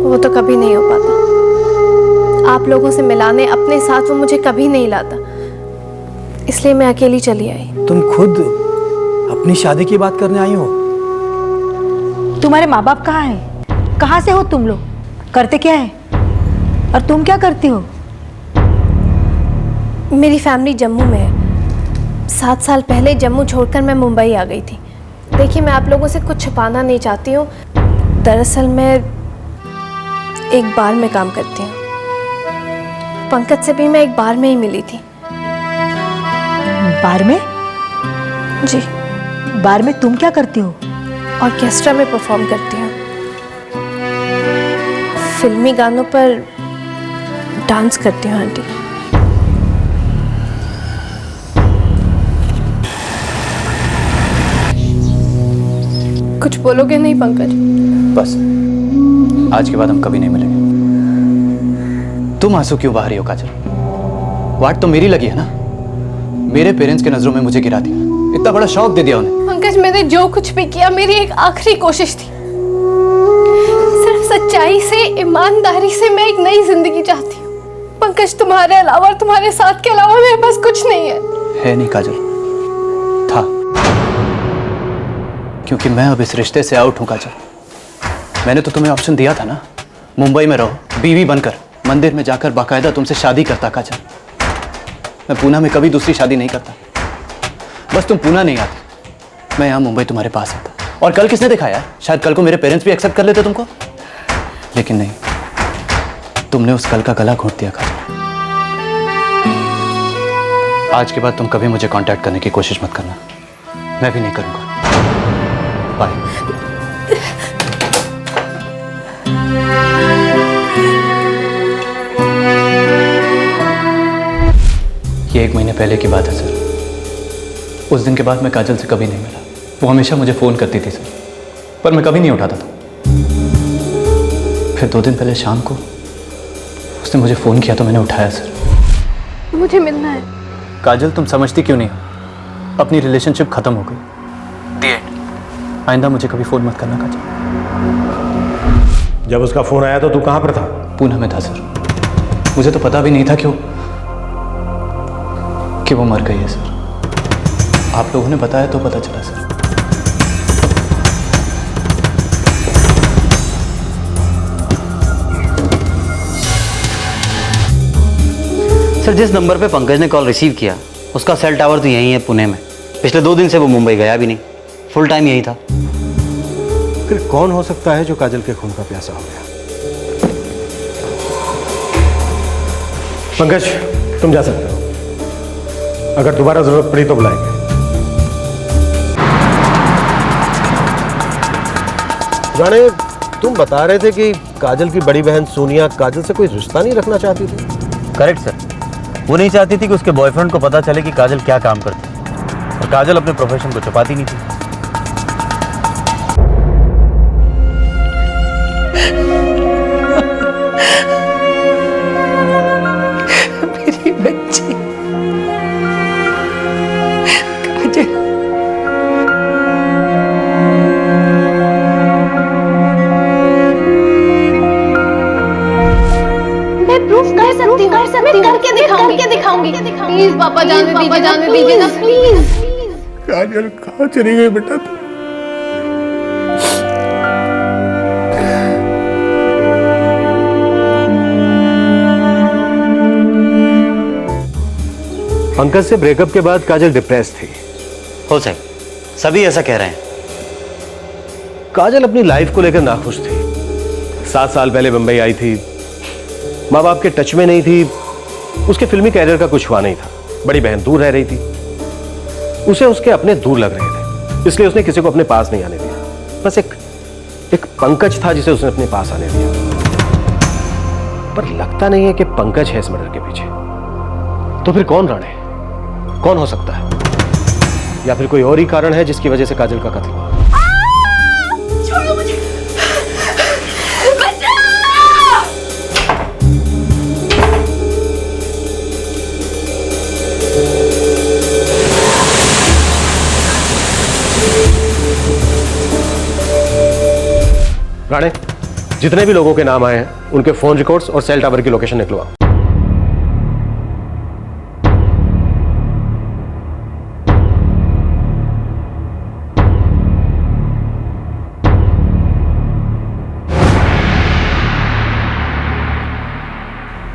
वो तो कभी नहीं हो पाता। आप लोगों से मिलाने अपने साथ वो मुझे कभी नहीं लाता, इसलिए मैं अकेली चली आई। तुम खुद अपनी शादी की बात करने आई हो? तुम्हारे माँ बाप कहाँ हैं? कहाँ से हो तुम लोग? करते क्या है? और तुम क्या करती हो? मेरी फैमिली जम्मू में है। 7 साल पहले जम्मू छोड़कर मैं मुंबई आ गई थी। देखिए, मैं आप लोगों से कुछ छुपाना नहीं चाहती हूँ। दरअसल मैं एक बार में काम करती हूँ। पंकज से भी मैं एक बार में ही मिली थी। बार में? जी। बार में तुम क्या करती हो? ऑर्केस्ट्रा में परफॉर्म करती हूँ। फिल्मी गानों पर डांस करती हूँ आंटी। कुछ बोलोगे नहीं पंकज? बस, आज के बाद हम कभी नहीं मिलेंगे। तुम आंसू क्यों बहा रही हो काजल? वाट तो मेरी लगी है ना। मेरे पेरेंट्स के नजरों में मुझे गिरा दिया, इतना बड़ा शौक दे दिया उन्हें। पंकज, मैंने जो कुछ भी किया मेरी एक आखिरी कोशिश थी। सिर्फ सच्चाई से, ईमानदारी से मैं एक नई जिंदगी चाहती हूँ। पंकज, तुम्हारे अलावा और तुम्हारे साथ के अलावा मेरे पास कुछ नहीं है नहीं काजल, था। क्योंकि मैं अब इस रिश्ते से आउट हूं काजल। मैंने तो तुम्हें ऑप्शन दिया था ना, मुंबई में रहो, बीवी बनकर, मंदिर में जाकर बाकायदा तुमसे शादी करता काजल। मैं पूना में कभी दूसरी शादी नहीं करता। बस तुम पूना नहीं आती, मैं यहाँ मुंबई तुम्हारे पास आता। और कल किसने देखा यार, शायद कल को मेरे पेरेंट्स भी एक्सेप्ट कर लेते तुमको, लेकिन नहीं, तुमने उस कल का गला घोंट दिया काजल। आज के बाद तुम कभी मुझे कांटेक्ट करने की कोशिश मत करना, मैं भी नहीं करूंगा। बाय। ये 1 महीने पहले की बात है सर। उस दिन के बाद मैं काजल से कभी नहीं मिला। वो हमेशा मुझे फ़ोन करती थी सर, पर मैं कभी नहीं उठाता था। फिर 2 दिन पहले शाम को उसने मुझे फ़ोन किया तो मैंने उठाया सर। मुझे मिलना है। काजल तुम समझती क्यों नहीं हो, अपनी रिलेशनशिप ख़त्म हो गई। दी एंड। आइंदा मुझे कभी फ़ोन मत करना काजल। जब उसका फ़ोन आया तो तू कहाँ पर था? पूना में था सर। मुझे तो पता भी नहीं था कि वो मर गई है सर। आप लोगों ने बताया तो पता चला सर। सर, जिस नंबर पे पंकज ने कॉल रिसीव किया उसका सेल टावर तो यहीं है पुणे में। पिछले 2 दिन से वो मुंबई गया भी नहीं, फुल टाइम यही था। फिर कौन हो सकता है जो काजल के खून का प्यासा हो गया? पंकज, तुम जा सकते हो, अगर दोबारा जरूरत पड़ी तो बुलाएंगे। जाने, तुम बता रहे थे कि काजल की बड़ी बहन सोनिया काजल से कोई रिश्ता नहीं रखना चाहती थी। करेक्ट सर, वो नहीं चाहती थी कि उसके बॉयफ्रेंड को पता चले कि काजल क्या काम करती है, और काजल अपने प्रोफेशन को छुपाती नहीं थी। मेरी बच्ची काजल। मैं प्रूफ कर सकती हूँ, करके दिखाऊंगी। प्लीज पापा जाने दीजिए ना, प्लीज। काजल कहाँ चली गई बेटा? पंकज से ब्रेकअप के बाद काजल डिप्रेस थी। हो सही, सभी ऐसा कह रहे हैं। काजल अपनी लाइफ को लेकर नाखुश थी। 7 साल पहले मुंबई आई थी, माँ बाप के टच में नहीं थी, उसके फिल्मी कैरियर का कुछ हुआ नहीं था। बड़ी बहन दूर रह रही थी, उसे उसके अपने दूर लग रहे थे, इसलिए उसने किसी को अपने पास नहीं आने दिया। बस एक पंकज था जिसे उसने अपने पास आने दिया। पर लगता नहीं है कि पंकज है इस मर्डर के पीछे। तो फिर कौन राणे, कौन हो सकता है? या फिर कोई और ही कारण है जिसकी वजह से काजल का कत्ल हुआ? छोड़ो मुझे। राणे, जितने भी लोगों के नाम आए हैं उनके फोन रिकॉर्ड्स और सेल टावर की लोकेशन निकलवाओ।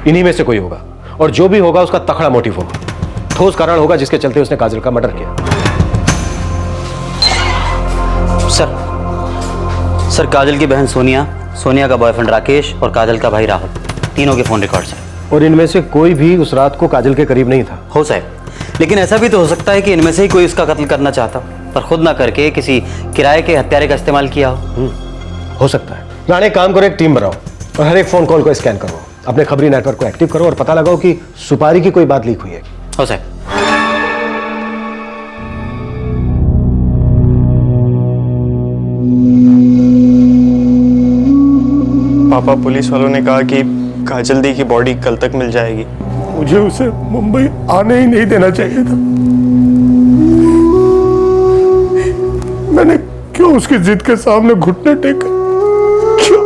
इन्हीं में से कोई होगा, और जो भी होगा उसका तखड़ा मोटिव होगा, ठोस कारण होगा जिसके चलते उसने काजल का मर्डर किया। सर, काजल की बहन सोनिया, सोनिया का बॉयफ्रेंड राकेश और काजल का भाई राहुल, तीनों के फोन रिकॉर्ड्स हैं। और इनमें से कोई भी उस रात को काजल के करीब नहीं था। हो साहब, लेकिन ऐसा भी तो हो सकता है कि इनमें से ही कोई उसका कत्ल करना चाहता, पर खुद ना करके किसी किराए के हत्यारे का इस्तेमाल किया हो सकता है। राणे, काम करो, एक टीम बनाओ और हर एक फोन कॉल को स्कैन करो, अपने खबरी नेटवर्क को एक्टिव करो और पता लगाओ कि सुपारी की कोई बात लीक हुई है। हो साहब। पापा, पुलिस वालों ने कहा कि काजल दी की बॉडी कल तक मिल जाएगी। मुझे उसे मुंबई आने ही नहीं देना चाहिए था। मैंने क्यों उसकी जिद के सामने घुटने टेके? क्यों?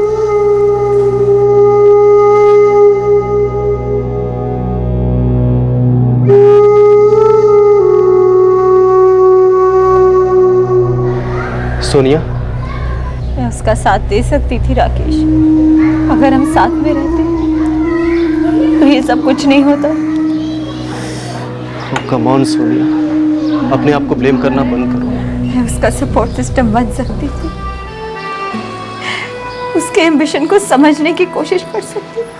सोनिया, मैं उसका साथ दे सकती थी राकेश, अगर हम साथ में रहते तो ये सब कुछ नहीं होता। कम ऑन सोनिया, अपने आप को ब्लेम करना बंद करो। मैं उसका सपोर्ट सिस्टम बन सकती थी, उसके एम्बिशन को समझने की कोशिश कर सकती थी।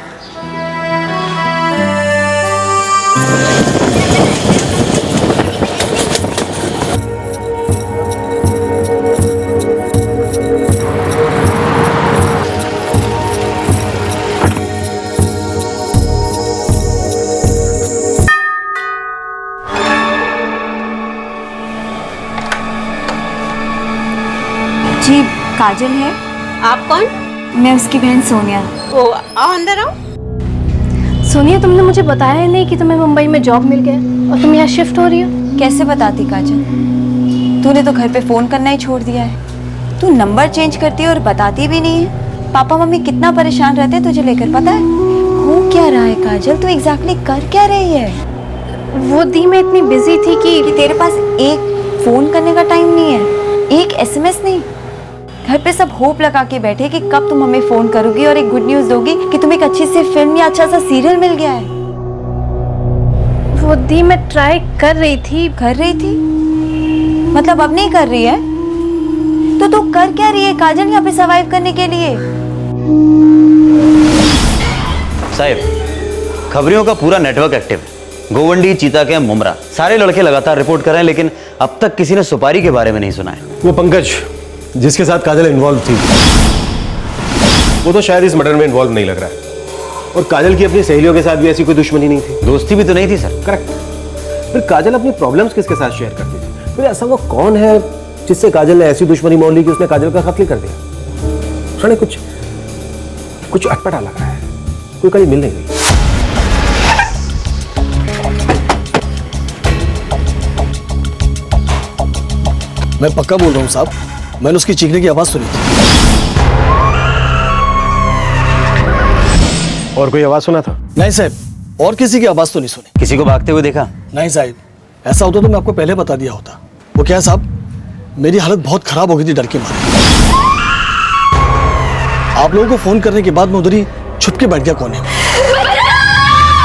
जी काजल है। आप कौन? मैं उसकी बहन सोनिया। ओ आओ, अंदर आओ। सोनिया, तुमने मुझे बताया ही नहीं कि तुम्हें मुंबई में जॉब मिल गया और तुम यहाँ शिफ्ट हो रही हो। कैसे बताती काजल, तूने तो घर पे फोन करना ही छोड़ दिया है। तू नंबर चेंज करती है और बताती भी नहीं है। पापा मम्मी कितना परेशान रहते हैं तुझे लेकर, पता है? हो क्या रहा है काजल, तू एग्जैक्टली कर क्या रही है? वो दी मैं इतनी बिजी थी कि तेरे पास एक फोन करने का टाइम नहीं है, एक एसएमएस नहीं। घर पे सब होप लगा के बैठे कि कब तुम हमें फोन करोगी और एक गुड न्यूज दोगी कि तुम्हें एक अच्छी सी फिल्म या अच्छा सा सीरियल मिल गया है। वो दी मैं ट्राई कर रही थी। कर रही थी मतलब अब नहीं कर रही है? तो तू कर क्या रही है काजल यहाँ पे सर्वाइव करने के लिए? साहिब, खबरियों का पूरा नेटवर्क एक्टिव है। गोवंडी, चीता के, मुमरा, सारे लड़के लगातार रिपोर्ट कर रहे हैं, लेकिन अब तक किसी ने सुपारी के बारे में नहीं सुना है। वो पंकज जिसके साथ काजल इन्वॉल्व थी, वो तो शायद इस मर्डर में इन्वॉल्व नहीं लग रहा है। और काजल की अपनी सहेलियों के साथ भी ऐसी कोई दुश्मनी नहीं थी, दोस्ती भी तो नहीं थी सर। करेक्ट। फिर काजल अपनी प्रॉब्लम्स किसके साथ शेयर करती थी? फिर ऐसा वो कौन है जिससे काजल ने ऐसी दुश्मनी मोल ली कि उसने काजल का कत्ल कर दिया? सुने, कुछ अटपटा लग रहा है, कोई कड़ी मिल नहीं रही। मैं पक्का बोल रहा हूँ साहब, मैंने उसकी चीखने की आवाज सुनी थी। और कोई आवाज सुना था? नहीं साहब, और किसी की आवाज तो नहीं सुनी। किसी को भागते हुए देखा? नहीं साहब, ऐसा होता तो मैं आपको पहले बता दिया होता। वो क्या है साहब, मेरी हालत बहुत खराब हो गई थी डर के मारे। आप लोगों को फोन करने के बाद मैं उधर ही छुप के बैठ गया कोने में।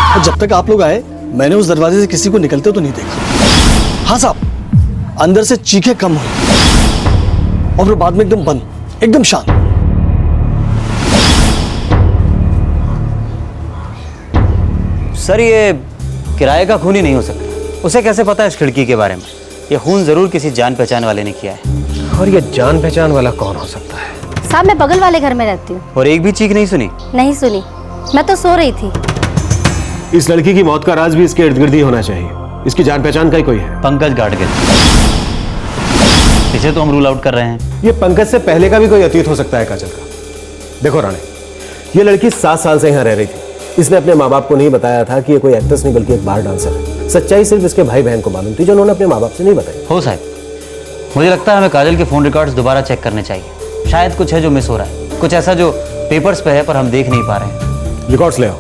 और जब तक आप लोग आए, मैंने उस दरवाजे से किसी को निकलते तो नहीं देखा। हाँ साहब, अंदर से चीखें कम हुई और फिर बाद में एकदम बंद, एकदम शांत। सर, ये किराए का खून ही नहीं हो सकता। उसे कैसे पता है इस खिड़की के बारे में? ये खून जरूर किसी जान पहचान वाले ने किया है। और ये जान पहचान वाला कौन हो सकता है? साहब, मैं बगल वाले घर में रहती हूँ। और एक भी चीख नहीं सुनी? नहीं सुनी, मैं तो सो रही थी। इस लड़की की मौत का राज भी इसके इर्द गिर्द ही होना चाहिए। इसकी जान पहचान का ही कोई है? पंकज गाडगिल। इसे तो हम रूल आउट कर रहे हैं। ये पंकज से पहले का भी कोई अतीत हो सकता है काजल का। देखो राणे, ये लड़की 7 साल से यहाँ रह रही थी। इसने अपने माँ बाप को नहीं बताया था कि ये कोई एक्ट्रेस नहीं बल्कि एक बार डांसर है। सच्चाई सिर्फ इसके भाई बहन को मालूम थी, जो उन्होंने अपने माँ बाप से नहीं बताई। हो साहब, मुझे लगता है हमें काजल के फोन रिकॉर्ड्स दोबारा चेक करने चाहिए। शायद कुछ है जो मिस हो रहा है, कुछ ऐसा जो पेपर्स पे है पर हम देख नहीं पा रहे हैं। रिकॉर्ड्स ले आओ।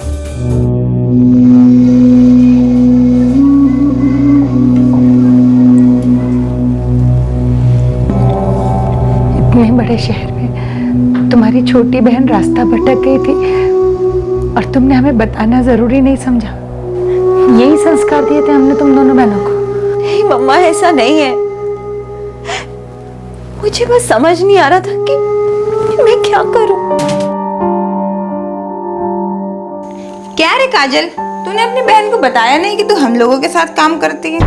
इतने बड़े शहर में तुम्हारी छोटी बहन रास्ता भटक गई थी और तुमने हमें बताना जरूरी नहीं समझा। यही संस्कार दिए थे हमने तुम दोनों बहनों को। नहीं मम्मा, ऐसा नहीं है। मुझे बस समझ नहीं आ रहा था कि मैं क्या करूं। क्या रे काजल, तूने अपनी बहन को बताया नहीं कि तू हम लोगों के साथ काम करती है?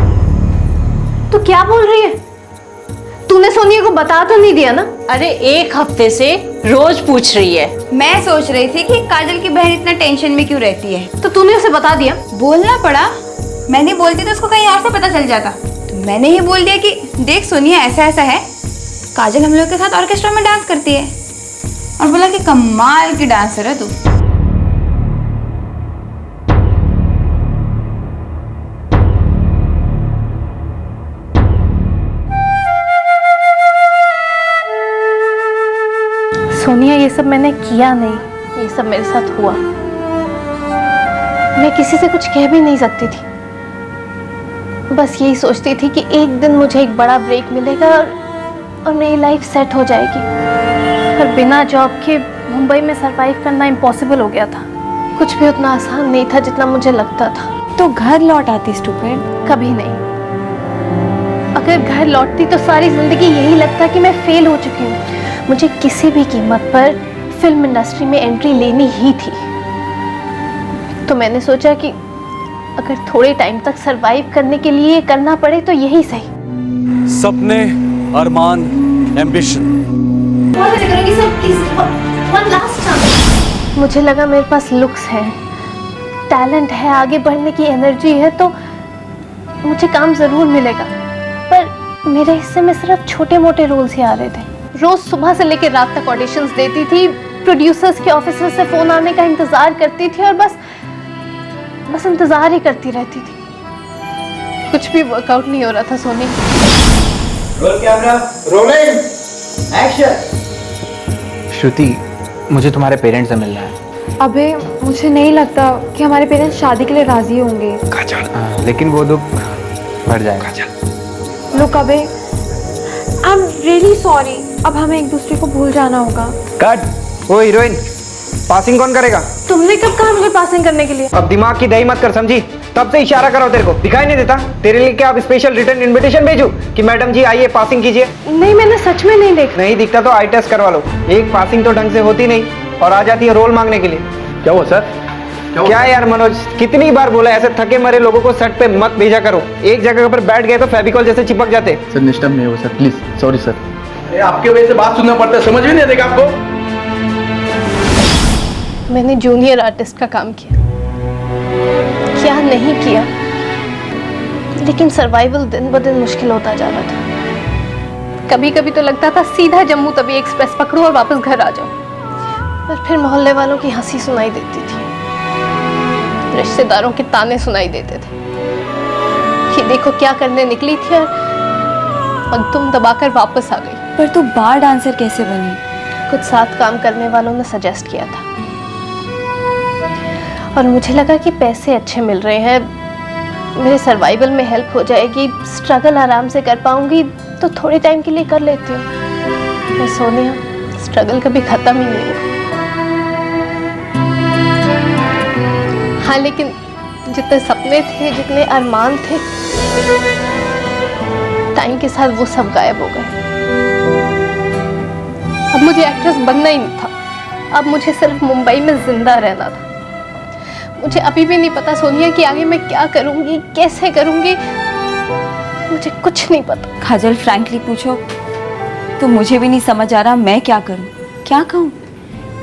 तो क्या बोल रही है? तूने सोनिया को बता तो नहीं दिया ना? अरे 1 हफ्ते से रोज पूछ रही है। मैं सोच रही थी कि काजल की बहन इतना टेंशन में क्यों रहती है। तो तूने उसे बता दिया? बोलना पड़ा। मैं नहीं बोलती तो उसको कहीं और से पता चल जाता। तो मैंने ही बोल दिया कि देख सोनिया, ऐसा ऐसा है, काजल हम लोग के साथ ऑर्केस्ट्रा में डांस करती है। और बोला कि कमाल की डांसर है तू। सोनिया, ये सब मैंने किया नहीं, ये सब मेरे साथ हुआ। मैं किसी से कुछ कह भी नहीं सकती थी। बस यही सोचती थी कि एक दिन मुझे एक बड़ा ब्रेक मिलेगा और मेरी लाइफ सेट हो जाएगी। पर बिना जॉब के मुंबई में सरवाइव करना इम्पॉसिबल हो गया था। कुछ भी उतना आसान नहीं था जितना मुझे लगता था। तो घर लौट आती स्टूपिड। कभी नहीं। अगर घर लौटती तो सारी जिंदगी यही लगता कि मैं फेल हो चुकी हूँ। मुझे किसी भी कीमत पर फिल्म इंडस्ट्री में एंट्री लेनी ही थी। तो मैंने सोचा कि अगर थोड़े टाइम तक सरवाइव करने के लिए करना पड़े तो यही सही। सपने, अरमान, एम्बिशन। मुझे लगा मेरे पास लुक्स है, टैलेंट है, आगे बढ़ने की एनर्जी है, तो मुझे काम जरूर मिलेगा। पर मेरे हिस्से में सिर्फ छोटे मोटे रोल्स ही आ रहे थे। रोज सुबह से लेकर रात तक ऑडिशंस देती थी, प्रोड्यूसर्स के ऑफिसर से फोन आने का इंतजार करती थी और बस इंतजार ही करती रहती थी। कुछ भी वर्कआउट नहीं हो रहा था Soni. Roll camera, rolling, action. Shruti, मुझे तुम्हारे पेरेंट्स से मिलना है। अबे मुझे नहीं लगता कि हमारे पेरेंट्स शादी के लिए राजी होंगे। लेकिन वो दुख बढ़ जाएगा। लुक अबे, आई एम रियली सॉरी। अब हमें एक दूसरे को भूल जाना होगा। कट। ओ हीरोइन, पासिंग कौन करेगा? तुमने कब कहा मुझे पासिंग करने के लिए? अब दिमाग की दही मत कर, समझी? तब से इशारा करो, तेरे को दिखाई नहीं देता? तेरे लिए क्या अब स्पेशल रिटर्न इनविटेशन भेजूं कि मैडम जी आइए पासिंग कीजिए? नहीं, मैंने सच में नहीं देखा। नहीं दिखता तो आई टेस्ट करवा लो। एक पासिंग तो ढंग से होती नहीं और आ जाती है रोल मांगने के लिए। क्या हुआ सर? क्या यार मनोज, कितनी बार बोला ऐसे थके मरे लोगों को सेट पे मत भेजा करो। एक जगह पर बैठ गए तो फेविकॉल जैसे चिपक जाते। सर निष्ठा में हो सर, प्लीज सॉरी सर। आपके वजह से बात सुनना पड़ता है, समझ में नहीं आएगा आपको? मैंने जूनियर आर्टिस्ट का काम किया, क्या नहीं किया, लेकिन सर्वाइवल दिन ब दिन मुश्किल होता जा रहा था। कभी कभी तो लगता था सीधा जम्मू तवी एक्सप्रेस पकड़ूं और वापस घर आ जाऊं। पर फिर मोहल्ले वालों की हंसी सुनाई देती थी, रिश्तेदारों के ताने सुनाई देते थे कि देखो क्या करने निकली थी और तुम दबाकर वापस आ गई। पर तू बार डांसर कैसे बनी? कुछ साथ काम करने वालों ने सजेस्ट किया था और मुझे लगा कि पैसे अच्छे मिल रहे हैं, मेरे सर्वाइवल में हेल्प हो जाएगी, स्ट्रगल आराम से कर पाऊंगी, तो थोड़े टाइम के लिए कर लेती हूँ। पर सोनिया, स्ट्रगल कभी खत्म ही नहीं हुआ। हाँ, लेकिन जितने सपने थे, जितने अरमान थे, टाइम के साथ वो सब गायब हो गए। अब मुझे एक्ट्रेस बनना ही नहीं था, अब मुझे सिर्फ मुंबई में जिंदा रहना था। मुझे अभी भी नहीं पता सोनिया कि आगे मैं क्या करूंगी, कैसे करूंगी, मुझे कुछ नहीं पता। काजल, फ्रैंकली पूछो तो मुझे भी नहीं समझ आ रहा मैं क्या करूं, क्या कहूं।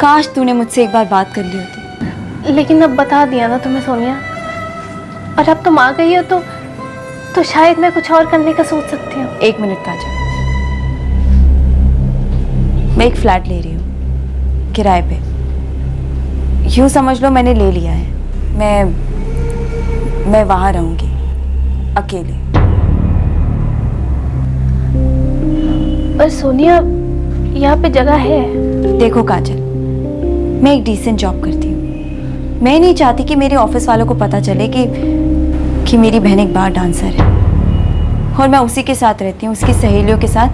काश तूने मुझसे एक बार बात कर ली होती। लेकिन अब बता दिया ना तुम्हें सोनिया, और अब तुम आ गई हो तो शायद मैं कुछ और करने का सोच सकती हूँ। एक मिनट काजल, मैं एक फ्लैट ले रही हूँ किराए पे। यूँ समझ लो मैंने ले लिया है। मैं वहां रहूंगी अकेले। पर सोनिया, यहाँ पे जगह है। देखो काजल, मैं एक डिसेंट जॉब करती हूँ। मैं नहीं चाहती कि मेरे ऑफिस वालों को पता चले कि मेरी बहन एक बार डांसर है, और मैं उसी के साथ रहती हूँ, उसकी सहेलियों के साथ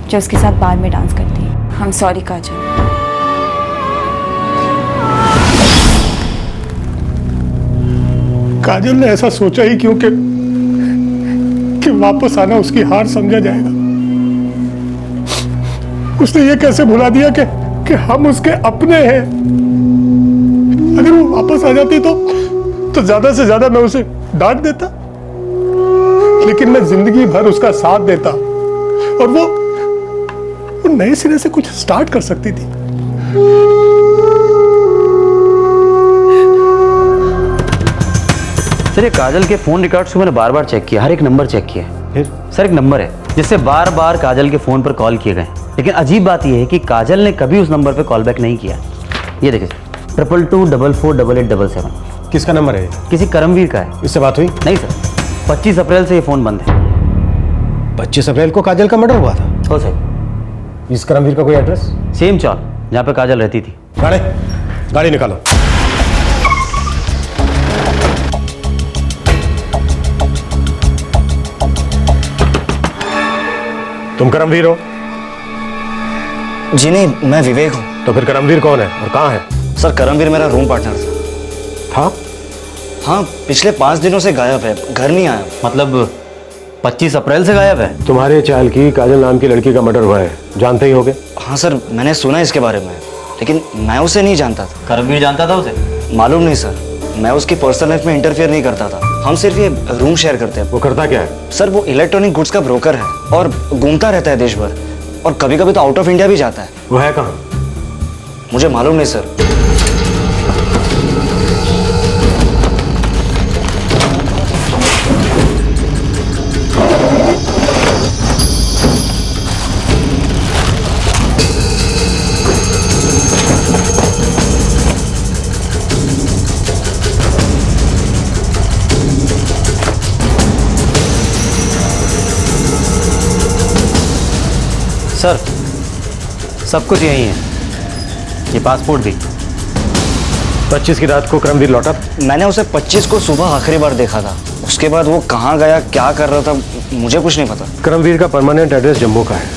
जो उसके साथ बार में डांस करती है। हम सॉरी काजल। काजल ने ऐसा सोचा ही क्यों कि वापस आना उसकी हार समझा जाएगा। उसने ये कैसे भुला दिया कि हम उसके अपने हैं। अगर वो वापस आ जाती तो ज्यादा से ज्यादा मैं उसे डांट देता, लेकिन मैं जिंदगी भर उसका साथ देता और वो नए सिरे से कुछ स्टार्ट कर सकती थी। सर, ये काजल के फोन रिकॉर्ड्स को मैंने बार बार चेक किया, हर एक नंबर चेक किया। फिर सर एक नंबर है जिससे बार बार काजल के फोन पर कॉल किए गए, लेकिन अजीब बात यह है कि काजल ने कभी उस नंबर पर कॉल बैक नहीं किया। ये देखिए 22244877। किसका नंबर है? किसी करमवीर का है। इससे बात हुई? नहीं सर, 25 अप्रैल से ये फोन बंद है। 25 अप्रैल को काजल का मर्डर हुआ था? हो सर। इस करमवीर का कोई एड्रेस? सेम चौक जहाँ पे काजल रहती थी। गाड़ी निकालो। तुम करमवीर हो? जी नहीं, मैं विवेक हूँ। तो फिर करमवीर कौन है और कहाँ है? सर, करमवीर मेरा रूम पार्टनर था। था? हाँ, पिछले 5 दिनों से गायब है, घर नहीं आया। मतलब 25 अप्रैल से गायब है? तुम्हारे चाल की काजल नाम की लड़की का मर्डर हुआ है, जानते ही होगे। हाँ सर, मैंने सुना इसके बारे में, लेकिन मैं उसे नहीं जानता था। करमवीर जानता था उसे? मालूम नहीं सर, मैं उसकी पर्सनल लाइफ में इंटरफेयर नहीं करता था। हम सिर्फ ये रूम शेयर करते हैं। वो करता क्या है? सर वो इलेक्ट्रॉनिक गुड्स का ब्रोकर है और घूमता रहता है देश भर, और कभी कभी तो आउट ऑफ इंडिया भी जाता है। वो है कहाँ? मुझे मालूम नहीं सर। सर सब कुछ यही है, ये पासपोर्ट भी। 25 की रात को करमवीर लौटा? मैंने उसे 25 को सुबह आखिरी बार देखा था। उसके बाद वो कहाँ गया, क्या कर रहा था, मुझे कुछ नहीं पता। करमवीर का परमानेंट एड्रेस जम्मू का है।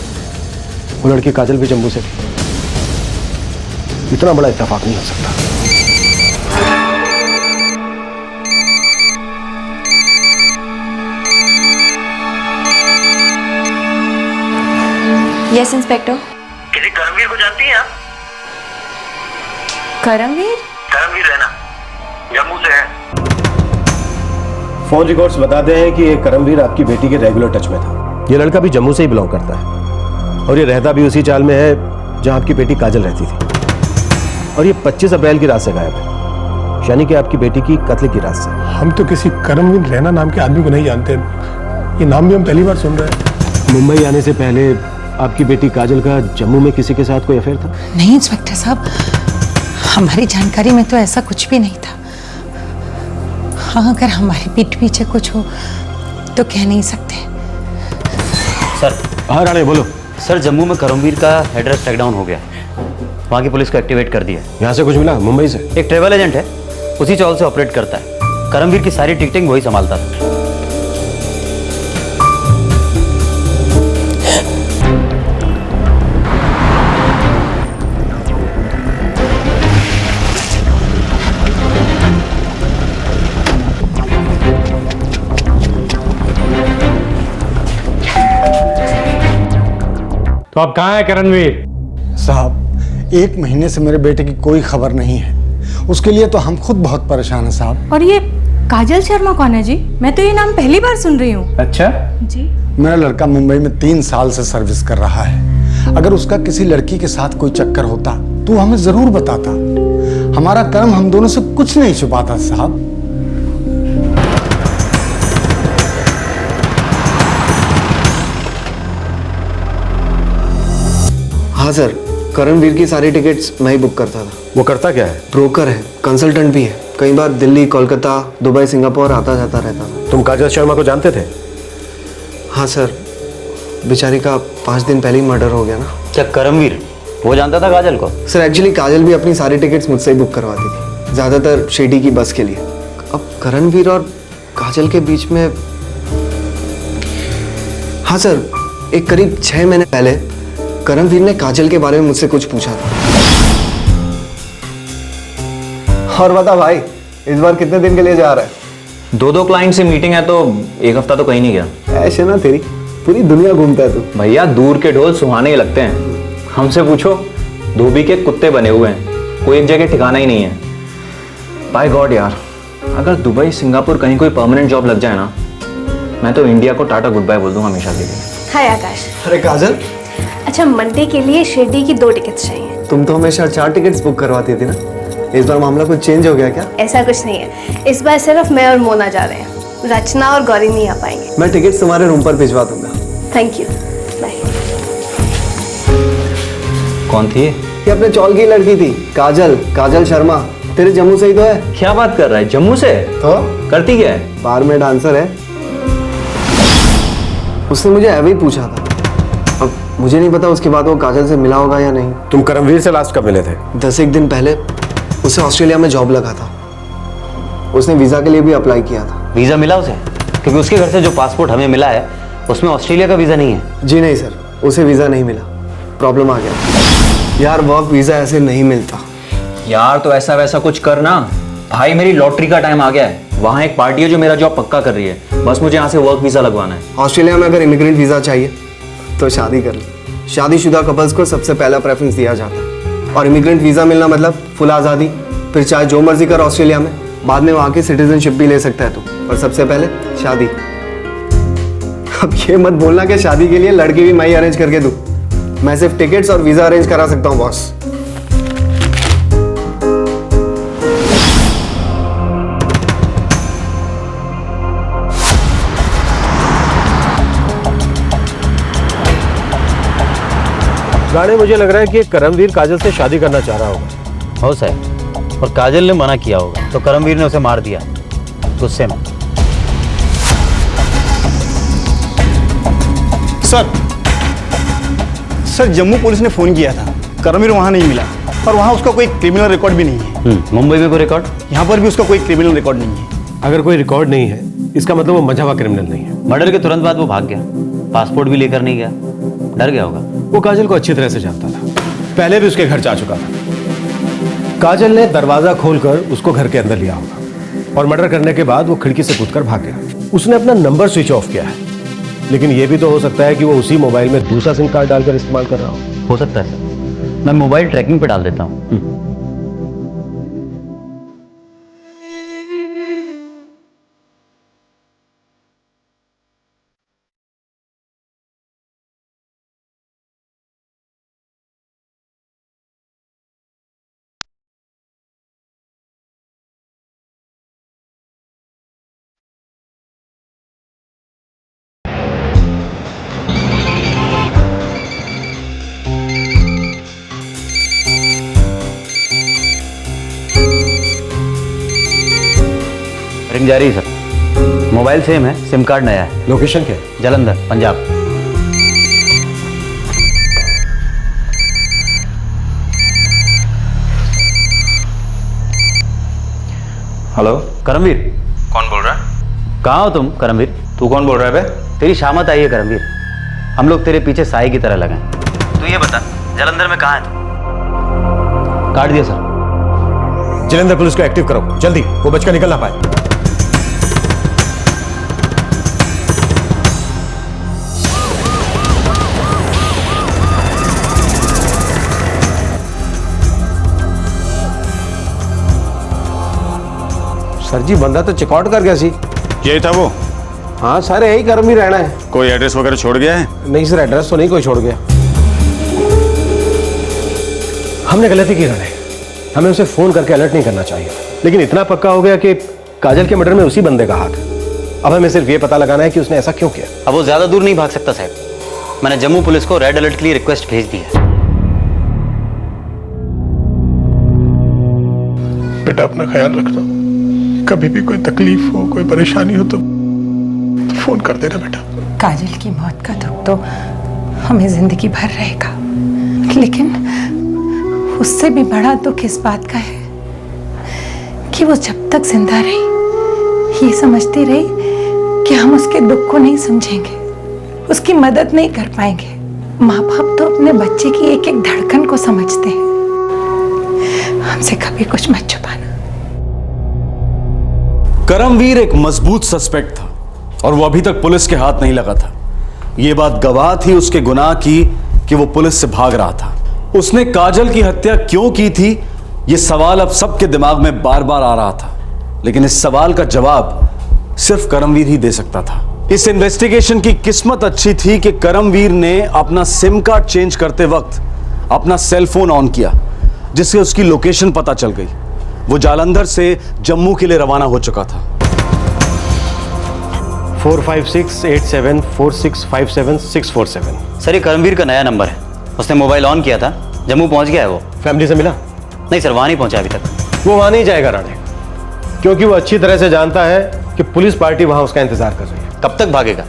वो लड़की काजल भी जम्मू से थी। इतना बड़ा इत्तेफाक नहीं हो सकता। Yes inspector. किसी करमवीर को जानती हैं आप? करमवीर? करमवीर है ना, जम्मू से है। फोन रिकॉर्ड्स बताते हैं कि ये करमवीर आपकी बेटी के रेगुलर टच में था। ये लड़का भी जम्मू से ही बिलोंग करता है और ये रहता भी उसी चाल में है जहां आपकी बेटी काजल रहती थी। और ये 25 अप्रैल की रात से गायब है, यानी कि आपकी बेटी की कत्ल की रात से। हम तो किसी करमवीर रैना नाम के आदमी को नहीं जानते, ये नाम भी हम पहली बार सुन रहे हैं। मुंबई आने से पहले आपकी बेटी काजल का जम्मू में किसी के साथ कोई अफेयर था? नहीं इंस्पेक्टर साहब, हमारी जानकारी में तो ऐसा कुछ भी नहीं था। हाँ, अगर हमारी पीठ पीछे कुछ हो तो कह नहीं सकते। सर। हाँ राणे बोलो। सर जम्मू में करमवीर का एड्रेस ट्रैक डाउन हो गया है, वहाँ की पुलिस को एक्टिवेट कर दिया है। यहाँ से कुछ मिला? मुंबई से एक ट्रेवल एजेंट है, उसी चौल से ऑपरेट करता है। करमवीर की सारी टिकटिंग वही संभालता था। तो आप कहाँ हैं करमवीर? साहब 1 महीने से मेरे बेटे की कोई खबर नहीं है। उसके लिए तो हम खुद बहुत परेशान हैं साहब। और ये काजल शर्मा कौन है जी? मैं तो ये नाम पहली बार सुन रही हूँ। अच्छा जी। मेरा लड़का मुंबई में 3 साल से सर्विस कर रहा है। अगर उसका किसी लड़की के साथ कोई चक्कर होता तो हमें जरूर बताता। हमारा कर्म हम दोनों से कुछ नहीं छुपाता साहब। हाँ सर, करमवीर की सारी टिकट्स मैं ही बुक करता था। वो करता क्या है? ब्रोकर है, कंसल्टेंट भी है। कई बार दिल्ली, कोलकाता, दुबई, सिंगापुर आता जाता रहता था। तुम काजल शर्मा को जानते थे? हाँ सर, बेचारी का 5 दिन पहले ही मर्डर हो गया ना। क्या करमवीर वो जानता था काजल को? सर एक्चुअली काजल भी अपनी सारी टिकट्स मुझसे ही बुक करवाती थी, ज़्यादातर शिरडी की बस के लिए। अब करमवीर और काजल के बीच में, हाँ सर, एक करीब 6 महीने पहले करमवीर ने काजल के बारे में मुझसे कुछ पूछा था। और बता भाई, इस बार कितने दिन के लिए जा रहा है? 2 क्लाइंट से मीटिंग है तो 1 हफ्ता तो कहीं नहीं गया। ऐसे ना तेरी पूरी दुनिया घूमता है तू। भैया दूर के ढोल सुहाने ही लगते हैं। हमसे पूछो, धोबी के कुत्ते बने हुए हैं, कोई एक जगह ठिकाना ही नहीं है। बाय गॉड यार, अगर दुबई, सिंगापुर कहीं कोई परमानेंट जॉब लग जाए ना, मैं तो इंडिया को टाटा गुड बाय बोल दूंगा हमेशा के लिए। हाय आकाश। अरे काजल, अच्छा मंडे के लिए शिरडी की 2 टिकट्स चाहिए। तुम तो हमेशा 4 टिकट्स बुक करवाती थी ना, इस बार मामला कुछ चेंज हो गया क्या? ऐसा कुछ नहीं है, इस बार सिर्फ मैं और मोना जा रहे हैं, रचना और गौरी नहीं आ पाएंगे। मैं टिकट्स तुम्हारे रूम पर भिजवा दूंगा। Thank you, bye. कौन थी ये अपने चौल की लड़की थी, काजल शर्मा। तेरे जम्मू से ही तो है। क्या बात कर रहा है? जम्मू से? तो करती क्या है? बार में डांसर है। उसने मुझे ऐसे ही पूछा था। अब मुझे नहीं पता उसके बाद वो काजल से मिला होगा या नहीं। तुम करमवीर से लास्ट कब मिले थे? 10 दिन पहले। उसे ऑस्ट्रेलिया में जॉब लगा था, उसने वीजा के लिए भी अप्लाई किया था। वीजा मिला उसे? क्योंकि उसके घर से जो पासपोर्ट हमें मिला है उसमें ऑस्ट्रेलिया का वीजा नहीं है। जी नहीं सर, उसे वीजा नहीं मिला, प्रॉब्लम आ गया यार। वर्क वीजा ऐसे नहीं मिलता यार। तो ऐसा वैसा कुछ करना, भाई मेरी लॉटरी का टाइम आ गया है। वहाँ एक पार्टी है जो मेरा जॉब पक्का कर रही है, बस मुझे यहाँ से वर्क वीजा लगवाना है। ऑस्ट्रेलिया में अगर इमिग्रेंट वीजा चाहिए तो शादी कर लो। शादीशुदा कपल्स को सबसे पहला प्रेफरेंस दिया जाता है, और इमिग्रेंट वीजा मिलना मतलब फुल आज़ादी। फिर चाहे जो मर्जी कर ऑस्ट्रेलिया में, बाद में वहाँ की सिटीजनशिप भी ले सकता है तू, और सबसे पहले शादी। अब ये मत बोलना कि शादी के लिए लड़की भी मैं ही अरेंज करके दूं। मैं सिर्फ टिकट्स और वीजा अरेंज करा सकता हूँ बॉस। राणे, मुझे लग रहा है कि करमवीर काजल से शादी करना चाह रहा होगा। हो सकता, और काजल ने मना किया होगा तो करमवीर ने उसे मार दिया गुस्से में। सर जम्मू पुलिस ने फोन किया था, करमवीर वहाँ नहीं मिला, और वहाँ उसका कोई क्रिमिनल रिकॉर्ड भी नहीं है। मुंबई में कोई रिकॉर्ड? यहाँ पर भी उसका कोई क्रिमिनल रिकॉर्ड नहीं है। अगर कोई रिकॉर्ड नहीं है इसका मतलब वो मजा हुआ क्रिमिनल नहीं है। मर्डर के तुरंत बाद वो भाग गया, पासपोर्ट भी लेकर नहीं गया, डर गया होगा। वो काजल को अच्छी तरह से जानता था, पहले भी उसके घर जा चुका था। काजल ने दरवाजा खोलकर उसको घर के अंदर लिया होगा, और मर्डर करने के बाद वो खिड़की से कूदकर भाग गया। उसने अपना नंबर स्विच ऑफ किया है, लेकिन यह भी तो हो सकता है कि वो उसी मोबाइल में दूसरा सिम कार्ड डालकर इस्तेमाल कर रहा हो सकता है सर, मैं मोबाइल ट्रैकिंग पे डाल देता हूँ। रिंग जा रही है सर, मोबाइल सेम है, सिम कार्ड नया है। लोकेशन क्या है? जालंधर, पंजाब। हेलो करमवीर। कौन बोल रहा है? कहाँ हो तुम करमवीर? तू कौन बोल रहा है बे? तेरी शामत आई है करमवीर, हम लोग तेरे पीछे साई की तरह लगे। तू ये बता, जालंधर में कहाँ है तू? काट दिया सर। जालंधर पुलिस को एक्टिव करो जल्दी, वो बचकर निकल ना पाए। सर जी बंदा तो चेकआउट कर गया सी। यही था वो? हाँ सर, यही करमवीर रहना है। कोई एड्रेस वगैरह छोड़ गया है? नहीं सर, एड्रेस तो नहीं कोई छोड़ गया। हमने गलती की राणे, हमें उसे फोन करके अलर्ट नहीं करना चाहिए, लेकिन इतना पक्का हो गया कि काजल के मर्डर में उसी बंदे का हाथ है। अब हमें सिर्फ ये पता लगाना है कि उसने ऐसा क्यों किया। अब वो ज्यादा दूर नहीं भाग सकता साहब, मैंने जम्मू पुलिस को रेड अलर्ट के लिए रिक्वेस्ट भेज दी है। बेटा अपना ख्याल रखना, कभी भी कोई तकलीफ हो, कोई परेशानी हो तो फोन कर देना बेटा। काजल की मौत का दुख तो हमें जिंदगी भर रहेगा, लेकिन उससे भी बड़ा दुख इस बात का है कि वो जब तक जिंदा रही ये समझती रही कि हम उसके दुख को नहीं समझेंगे, उसकी मदद नहीं कर पाएंगे। माँ बाप तो अपने बच्चे की एक एक धड़कन को समझते हैं। हमसे कभी कुछ मत छुपाना। करमवीर एक मजबूत सस्पेक्ट था और वो अभी तक पुलिस के हाथ नहीं लगा था। ये बात गवाह थी उसके गुनाह की कि वो पुलिस से भाग रहा था। उसने काजल की हत्या क्यों की थी, ये सवाल अब सबके दिमाग में बार बार आ रहा था, लेकिन इस सवाल का जवाब सिर्फ करमवीर ही दे सकता था। इस इन्वेस्टिगेशन की किस्मत अच्छी थी कि करमवीर ने अपना सिम कार्ड चेंज करते वक्त अपना सेल फोन ऑन किया, जिससे उसकी लोकेशन पता चल गई। वो जालंधर से जम्मू के लिए रवाना हो चुका था। 456874657647। सर ये करमवीर का नया नंबर है, उसने मोबाइल ऑन किया था, जम्मू पहुंच गया है वो। फैमिली से मिला? नहीं सर, वहां नहीं पहुंचा अभी तक। वो वहां नहीं जाएगा राणे, क्योंकि वो अच्छी तरह से जानता है कि पुलिस पार्टी वहां उसका इंतजार कर रही है। कब तक भागेगा?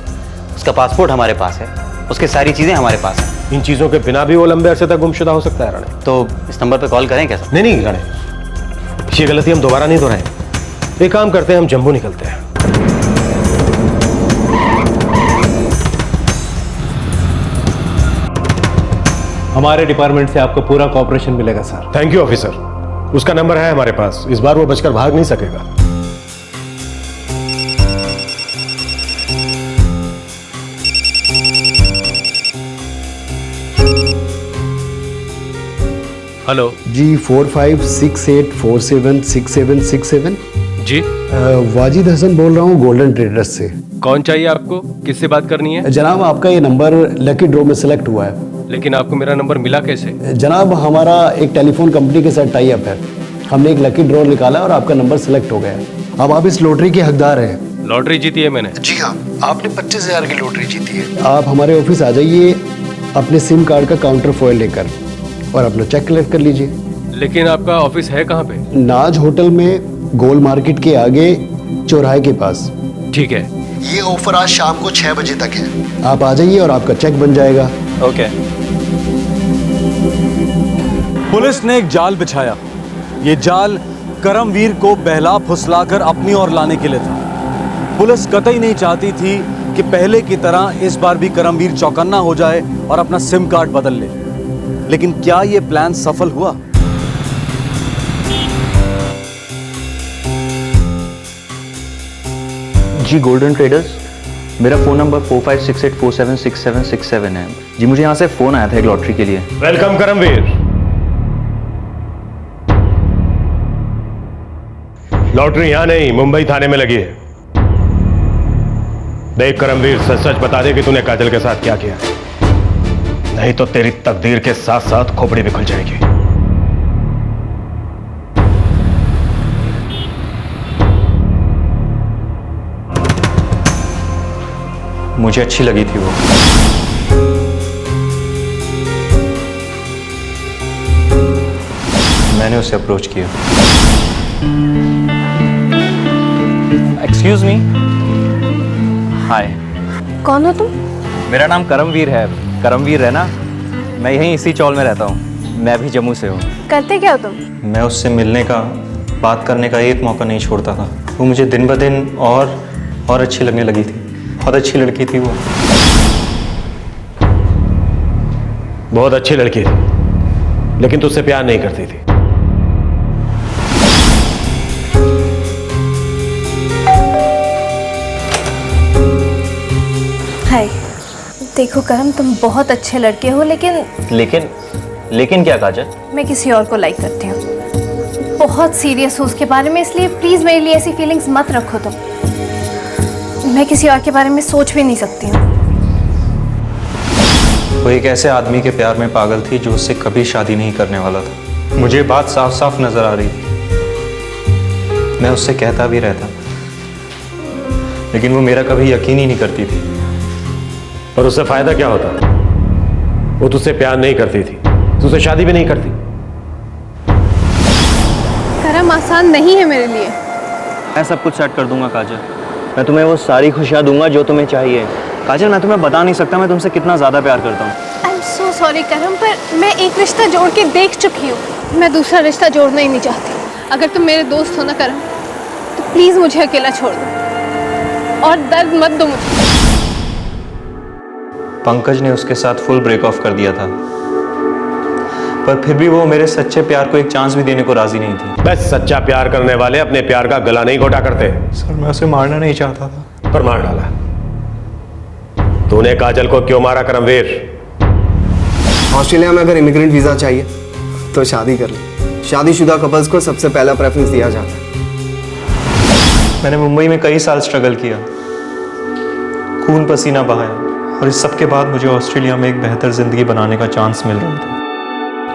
उसका पासपोर्ट हमारे पास है, उसकी सारी चीजें हमारे पास है। इन चीजों के बिना भी वो लंबे अरसे तक गुमशुदा हो सकता है राणे। तो इस नंबर पे कॉल करें क्या सर? नहीं राणे, ये गलती हम दोबारा नहीं दोहराएं। एक काम करते हैं, हम जम्मू निकलते हैं। हमारे डिपार्टमेंट से आपको पूरा कोऑपरेशन मिलेगा सर। Thank you officer. उसका नंबर है हमारे पास, इस बार वो बचकर भाग नहीं सकेगा। हेलो जी 4568476767। जी वाजिद हसन बोल रहा हूँ गोल्डन ट्रेडर्स से। कौन चाहिए आपको? किससे बात करनी है? जनाब आपका ये नंबर लकी ड्रॉ में सिलेक्ट हुआ है। लेकिन आपको मेरा नंबर मिला कैसे? जनाब हमारा एक टेलीफोन कंपनी के साथ टाई अप है, हमने एक लकी ड्रॉ निकाला और आपका नंबर सिलेक्ट हो गया। अब आप इस लॉटरी के हकदार हैं। लॉटरी जीती है मैंने? जी हाँ, आपने 25,000 की लॉटरी जीती है। आप हमारे ऑफिस आ जाइए अपने सिम कार्ड का काउंटर फॉइल लेकर और अपना चेक कलेक्ट कर लीजिए। लेकिन आपका ऑफिस है कहाँ पे? नाज होटल में, गोल मार्केट के आगे, चौराहे के पास। ठीक है। ये ऑफर आज शाम को 6 बजे तक है, आप आ जाइए और आपका चेक बन जाएगा। ओके। पुलिस ने एक जाल बिछाया। ये जाल करमवीर को बहला फुसलाकर अपनी ओर लाने के लिए था। पुलिस कतई नहीं चाहती थी कि पहले की तरह इस बार भी करमवीर चौकन्ना हो जाए और अपना सिम कार्ड बदल ले। लेकिन क्या यह प्लान सफल हुआ? जी गोल्डन ट्रेडर्स, मेरा फ़ोन नंबर 4568476767 है। जी मुझे यहाँ से फ़ोन आया था एक लॉटरी के लिए। वेलकम करमवीर। लॉटरी यहाँ नहीं, मुंबई थाने में लगी है। देख करमवीर, सच सच बता दे कि तूने काजल के साथ क्या किया, नहीं तो तेरी तकदीर के साथ साथ खोपड़ी भी खुल जाएगी। मुझे अच्छी लगी थी वो। मैंने उसे अप्रोच किया। Excuse me. हाय। कौन हो तुम? मेरा नाम करमवीर है। करमवीर है ना? मैं यहीं इसी चौल में रहता हूँ। मैं भी जम्मू से हूँ। करते क्या हो तुम? मैं उससे मिलने का, बात करने का एक मौका नहीं छोड़ता था। वो मुझे दिन ब दिन और अच्छी लगने लगी थी। बहुत अच्छी लड़की थी वो। बहुत अच्छी लड़की थी, लेकिन तुझसे प्यार नहीं करती थी। हाय, देखो करम, तुम बहुत अच्छे लड़के हो, लेकिन क्या काजल? मैं किसी और को लाइक करती हूँ। बहुत सीरियस हूँ उसके बारे में, इसलिए प्लीज मेरे लिए ऐसी फीलिंग्स मत रखो तुम। मैं किसी और के बारे में सोच भी नहीं सकती हूँ। वो एक ऐसे आदमी के प्यार में पागल थी जो उससे कभी शादी नहीं करने वाला था। मुझे बात साफ साफ नजर आ रही थी। मैं उससे कहता भी रहता, लेकिन वो मेरा कभी यकीन ही नहीं करती थी। पर उससे फायदा क्या होता? वो तुझसे प्यार नहीं करती थी, तुझसे शादी भी नहीं करती। करम आसान नहीं है मेरे लिए। मैं सब कुछ सेट कर दूंगा काजल। मैं तुम्हें वो सारी खुशियाँ दूंगा जो तुम्हें चाहिए। काजल, मैं तुम्हें बता नहीं सकता मैं तुमसे कितना ज़्यादा प्यार करता हूँ। आई एम सो सॉरी करम, पर मैं एक रिश्ता जोड़ के देख चुकी हूँ। मैं दूसरा रिश्ता जोड़ना ही नहीं चाहती। अगर तुम मेरे दोस्त हो ना करम, तो प्लीज़ मुझे अकेला छोड़ दो और दर्द मत दो मुझे। पंकज ने उसके साथ फुल ब्रेक ऑफ कर दिया था, पर फिर भी वो मेरे सच्चे प्यार को एक चांस भी देने को राजी नहीं थी। बस सच्चा प्यार करने वाले अपने प्यार का गला नहीं घोटा करते। सर, मैं उसे मारना नहीं चाहता था, पर मार डाला। तूने काजल को क्यों मारा करमवीर? ऑस्ट्रेलिया में अगर इमिग्रेंट वीजा चाहिए तो शादी कर ले। शादीशुदा कपल्स को सबसे पहला प्रेफरेंस दिया जाता है। मैंने मुंबई में कई साल स्ट्रगल किया, खून पसीना बहाया, और इस सब के बाद मुझे ऑस्ट्रेलिया में एक बेहतर जिंदगी बनाने का चांस मिल रहा था।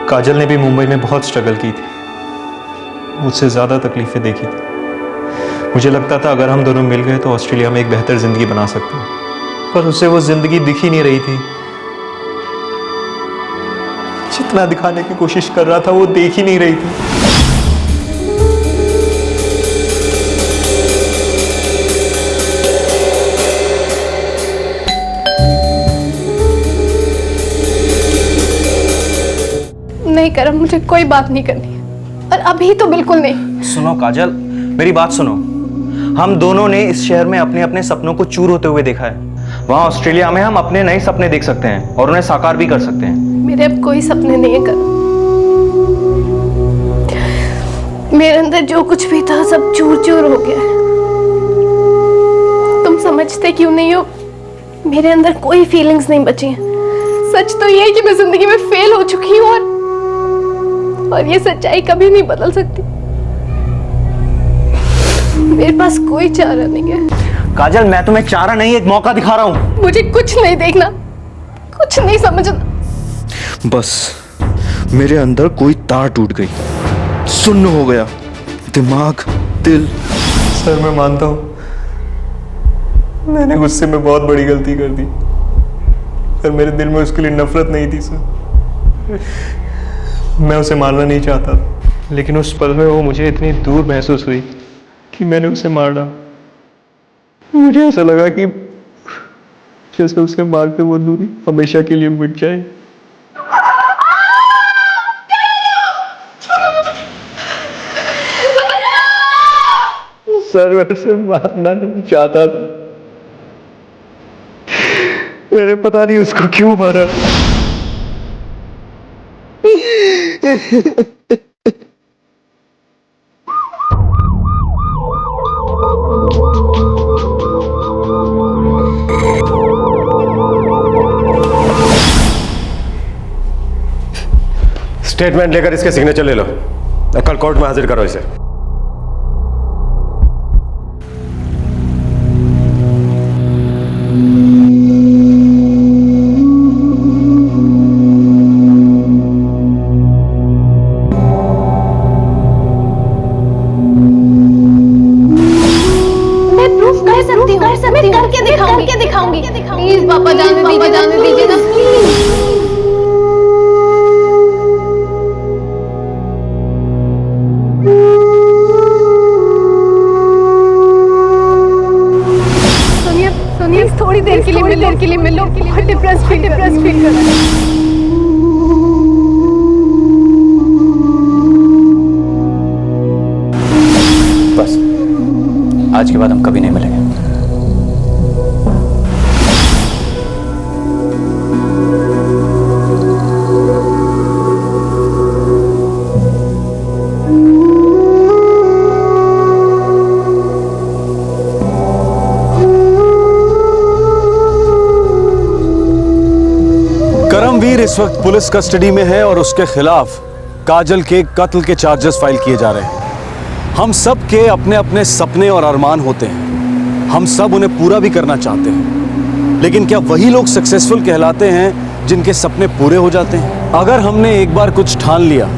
काजल ने भी मुंबई में बहुत स्ट्रगल की थी, मुझसे ज़्यादा तकलीफ़ें देखी थी। मुझे लगता था अगर हम दोनों मिल गए तो ऑस्ट्रेलिया में एक बेहतर ज़िंदगी बना सकते हैं, पर उसे वो ज़िंदगी दिख ही नहीं रही थी। जितना दिखाने की कोशिश कर रहा था वो देख ही नहीं रही थी। नहीं करम, मुझे कोई बात नहीं करनी है, और अभी तो बिल्कुल नहीं। सुनो काजल, मेरी बात सुनो। हम दोनों ने इस शहर में अपने अपने सपनों को चूर होते हुए देखा है। वहाँ ऑस्ट्रेलिया में हम अपने नए सपने देख सकते हैं और उन्हें साकार भी कर सकते हैं। मेरे अब कोई सपने नहीं है करम। मेरे अंदर जो कुछ भी था सब चूर चूर हो गया है। तुम समझते क्यों नहीं हो? मेरे अंदर कोई फीलिंग्स नहीं बची हैं। सच तो ये है कि मैं जिंदगी में फेल हो चुकी हूँ और ये सच्चाई कभी नहीं बदल सकती। मेरे पास कोई चारा नहीं है। काजल, मैं तुम्हें चारा नहीं, एक मौका दिखा रहा हूँ। मुझे कुछ नहीं देखना, कुछ नहीं समझना। बस मेरे अंदर कोई तार टूट गई, सुन्न हो गया दिमाग, दिल। सर मैं मानता हूँ मैंने गुस्से में बहुत बड़ी गलती कर दी, पर मेरे दिल में उसके लिए नफरत नहीं थी सर। मैं उसे मारना नहीं चाहता, लेकिन उस पल में वो मुझे इतनी दूर महसूस हुई कि मैंने उसे मार डाला। मुझे ऐसा लगा कि जैसे उसे मार के वो दूरी हमेशा के लिए मिट जाए। सर मैं उसे मारना नहीं चाहता था, मैंने पता नहीं उसको क्यों मारा। स्टेटमेंट लेकर इसके सिग्नेचर ले लो और कल कोर्ट में हाजिर करो इसे। करके दिखाऊंगी। प्लीज पापा जाने दीजिए ना प्लीज। सोनिया थोड़ी देर के लिए मिलो डिप्रेस फील कर रहा है। बस आज के बाद हम कभी नहीं मिलेंगे। करमवीर इस वक्त पुलिस कस्टडी में है और उसके खिलाफ काजल के कत्ल के चार्जेस फाइल किए जा रहे हैं। हम सब के अपने अपने सपने और अरमान होते हैं, हम सब उन्हें पूरा भी करना चाहते हैं, लेकिन क्या वही लोग सक्सेसफुल कहलाते हैं जिनके सपने पूरे हो जाते हैं? अगर हमने एक बार कुछ ठान लिया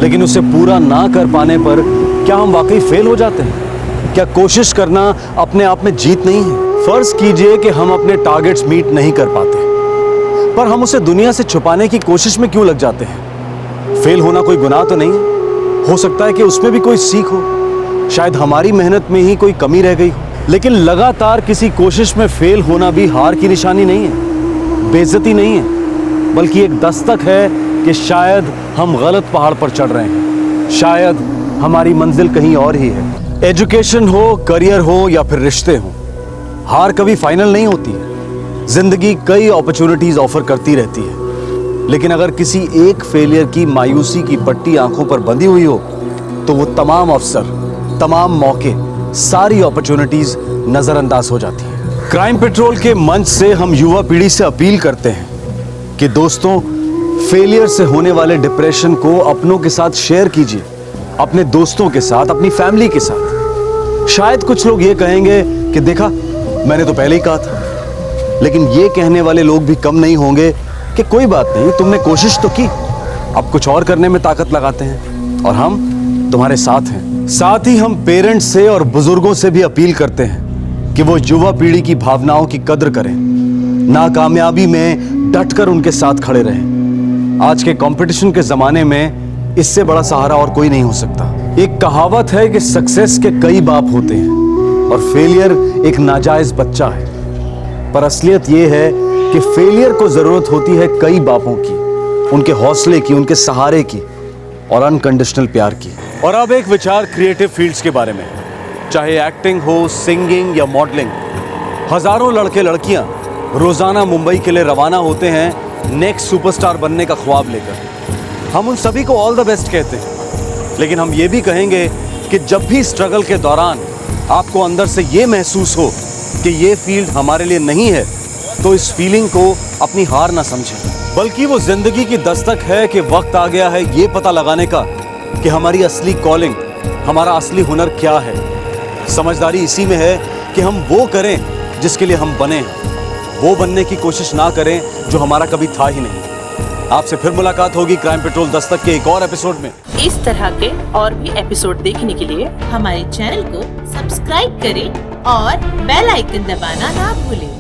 लेकिन उसे पूरा ना कर पाने पर क्या हम वाकई फेल हो जाते हैं? क्या कोशिश करना अपने आप में जीत नहीं है? फर्ज कीजिए कि हम अपने टारगेट्स मीट नहीं कर पाते, पर हम उसे दुनिया से छुपाने की कोशिश में क्यों लग जाते हैं? फेल होना कोई गुनाह तो नहीं है, हो सकता है कि उसमें भी कोई सीख हो, शायद हमारी मेहनत में ही कोई कमी रह गई हो। लेकिन लगातार किसी कोशिश में फेल होना भी हार की निशानी नहीं है, बेइज्जती नहीं है, बल्कि एक दस्तक है कि शायद हम गलत पहाड़ पर चढ़ रहे हैं, शायद हमारी मंजिल कहीं और ही है। एजुकेशन हो, करियर हो या फिर रिश्ते हो, हार कभी फाइनल नहीं होती है। जिंदगी कई अपॉर्चुनिटीज ऑफर करती रहती है, लेकिन अगर किसी एक फेलियर की मायूसी की पट्टी आंखों पर बंधी हुई हो तो वो तमाम अवसर, तमाम मौके, सारी अपॉर्चुनिटीज नजरअंदाज हो जाती है। क्राइम पेट्रोल के मंच से हम युवा पीढ़ी से अपील करते हैं कि दोस्तों, फेलियर से होने वाले डिप्रेशन को अपनों के साथ शेयर कीजिए, अपने दोस्तों के साथ, अपनी फैमिली के साथ। शायद कुछ लोग ये कहेंगे कि देखा मैंने तो पहले ही कहा था, लेकिन ये कहने वाले लोग भी कम नहीं होंगे कि कोई बात नहीं, तुमने कोशिश तो की, अब कुछ और करने में ताकत लगाते हैं और हम तुम्हारे साथ हैं। साथ ही हम पेरेंट्स से और बुजुर्गों से भी अपील करते हैं कि वो युवा पीढ़ी की भावनाओं की कद्र करें, नाकामयाबी में डटकर उनके साथ खड़े रहें। आज के कंपटीशन के जमाने में इससे बड़ा सहारा और कोई नहीं हो सकता। एक कहावत है कि सक्सेस के कई बाप होते हैं और फेलियर एक नाजायज बच्चा है, पर असलियत यह है कि फेलियर को जरूरत होती है कई बापों की, उनके हौसले की, उनके सहारे की और अनकंडीशनल प्यार की। और अब एक विचार क्रिएटिव फील्ड्स के बारे में, चाहे एक्टिंग हो, सिंगिंग या मॉडलिंग। हजारों लड़के लड़कियां रोजाना मुंबई के लिए रवाना होते हैं नेक्स्ट सुपरस्टार बनने का ख्वाब लेकर। हम उन सभी को ऑल द बेस्ट कहते हैं। लेकिन हम ये भी कहेंगे कि जब भी स्ट्रगल के दौरान आपको अंदर से ये महसूस हो कि ये फील्ड हमारे लिए नहीं है, तो इस फीलिंग को अपनी हार ना समझें, बल्कि वो जिंदगी की दस्तक है कि वक्त आ गया है ये पता लगाने का कि हमारी असली कॉलिंग, हमारा असली हुनर क्या है। समझदारी इसी में है कि हम वो करें जिसके लिए हम बने, वो बनने की कोशिश ना करें जो हमारा कभी था ही नहीं। आपसे फिर मुलाकात होगी क्राइम पेट्रोल दस्तक के एक और एपिसोड में। इस तरह के और भी एपिसोड देखने के लिए हमारे चैनल को सब्सक्राइब करें और बेल आइकन दबाना ना भूलें।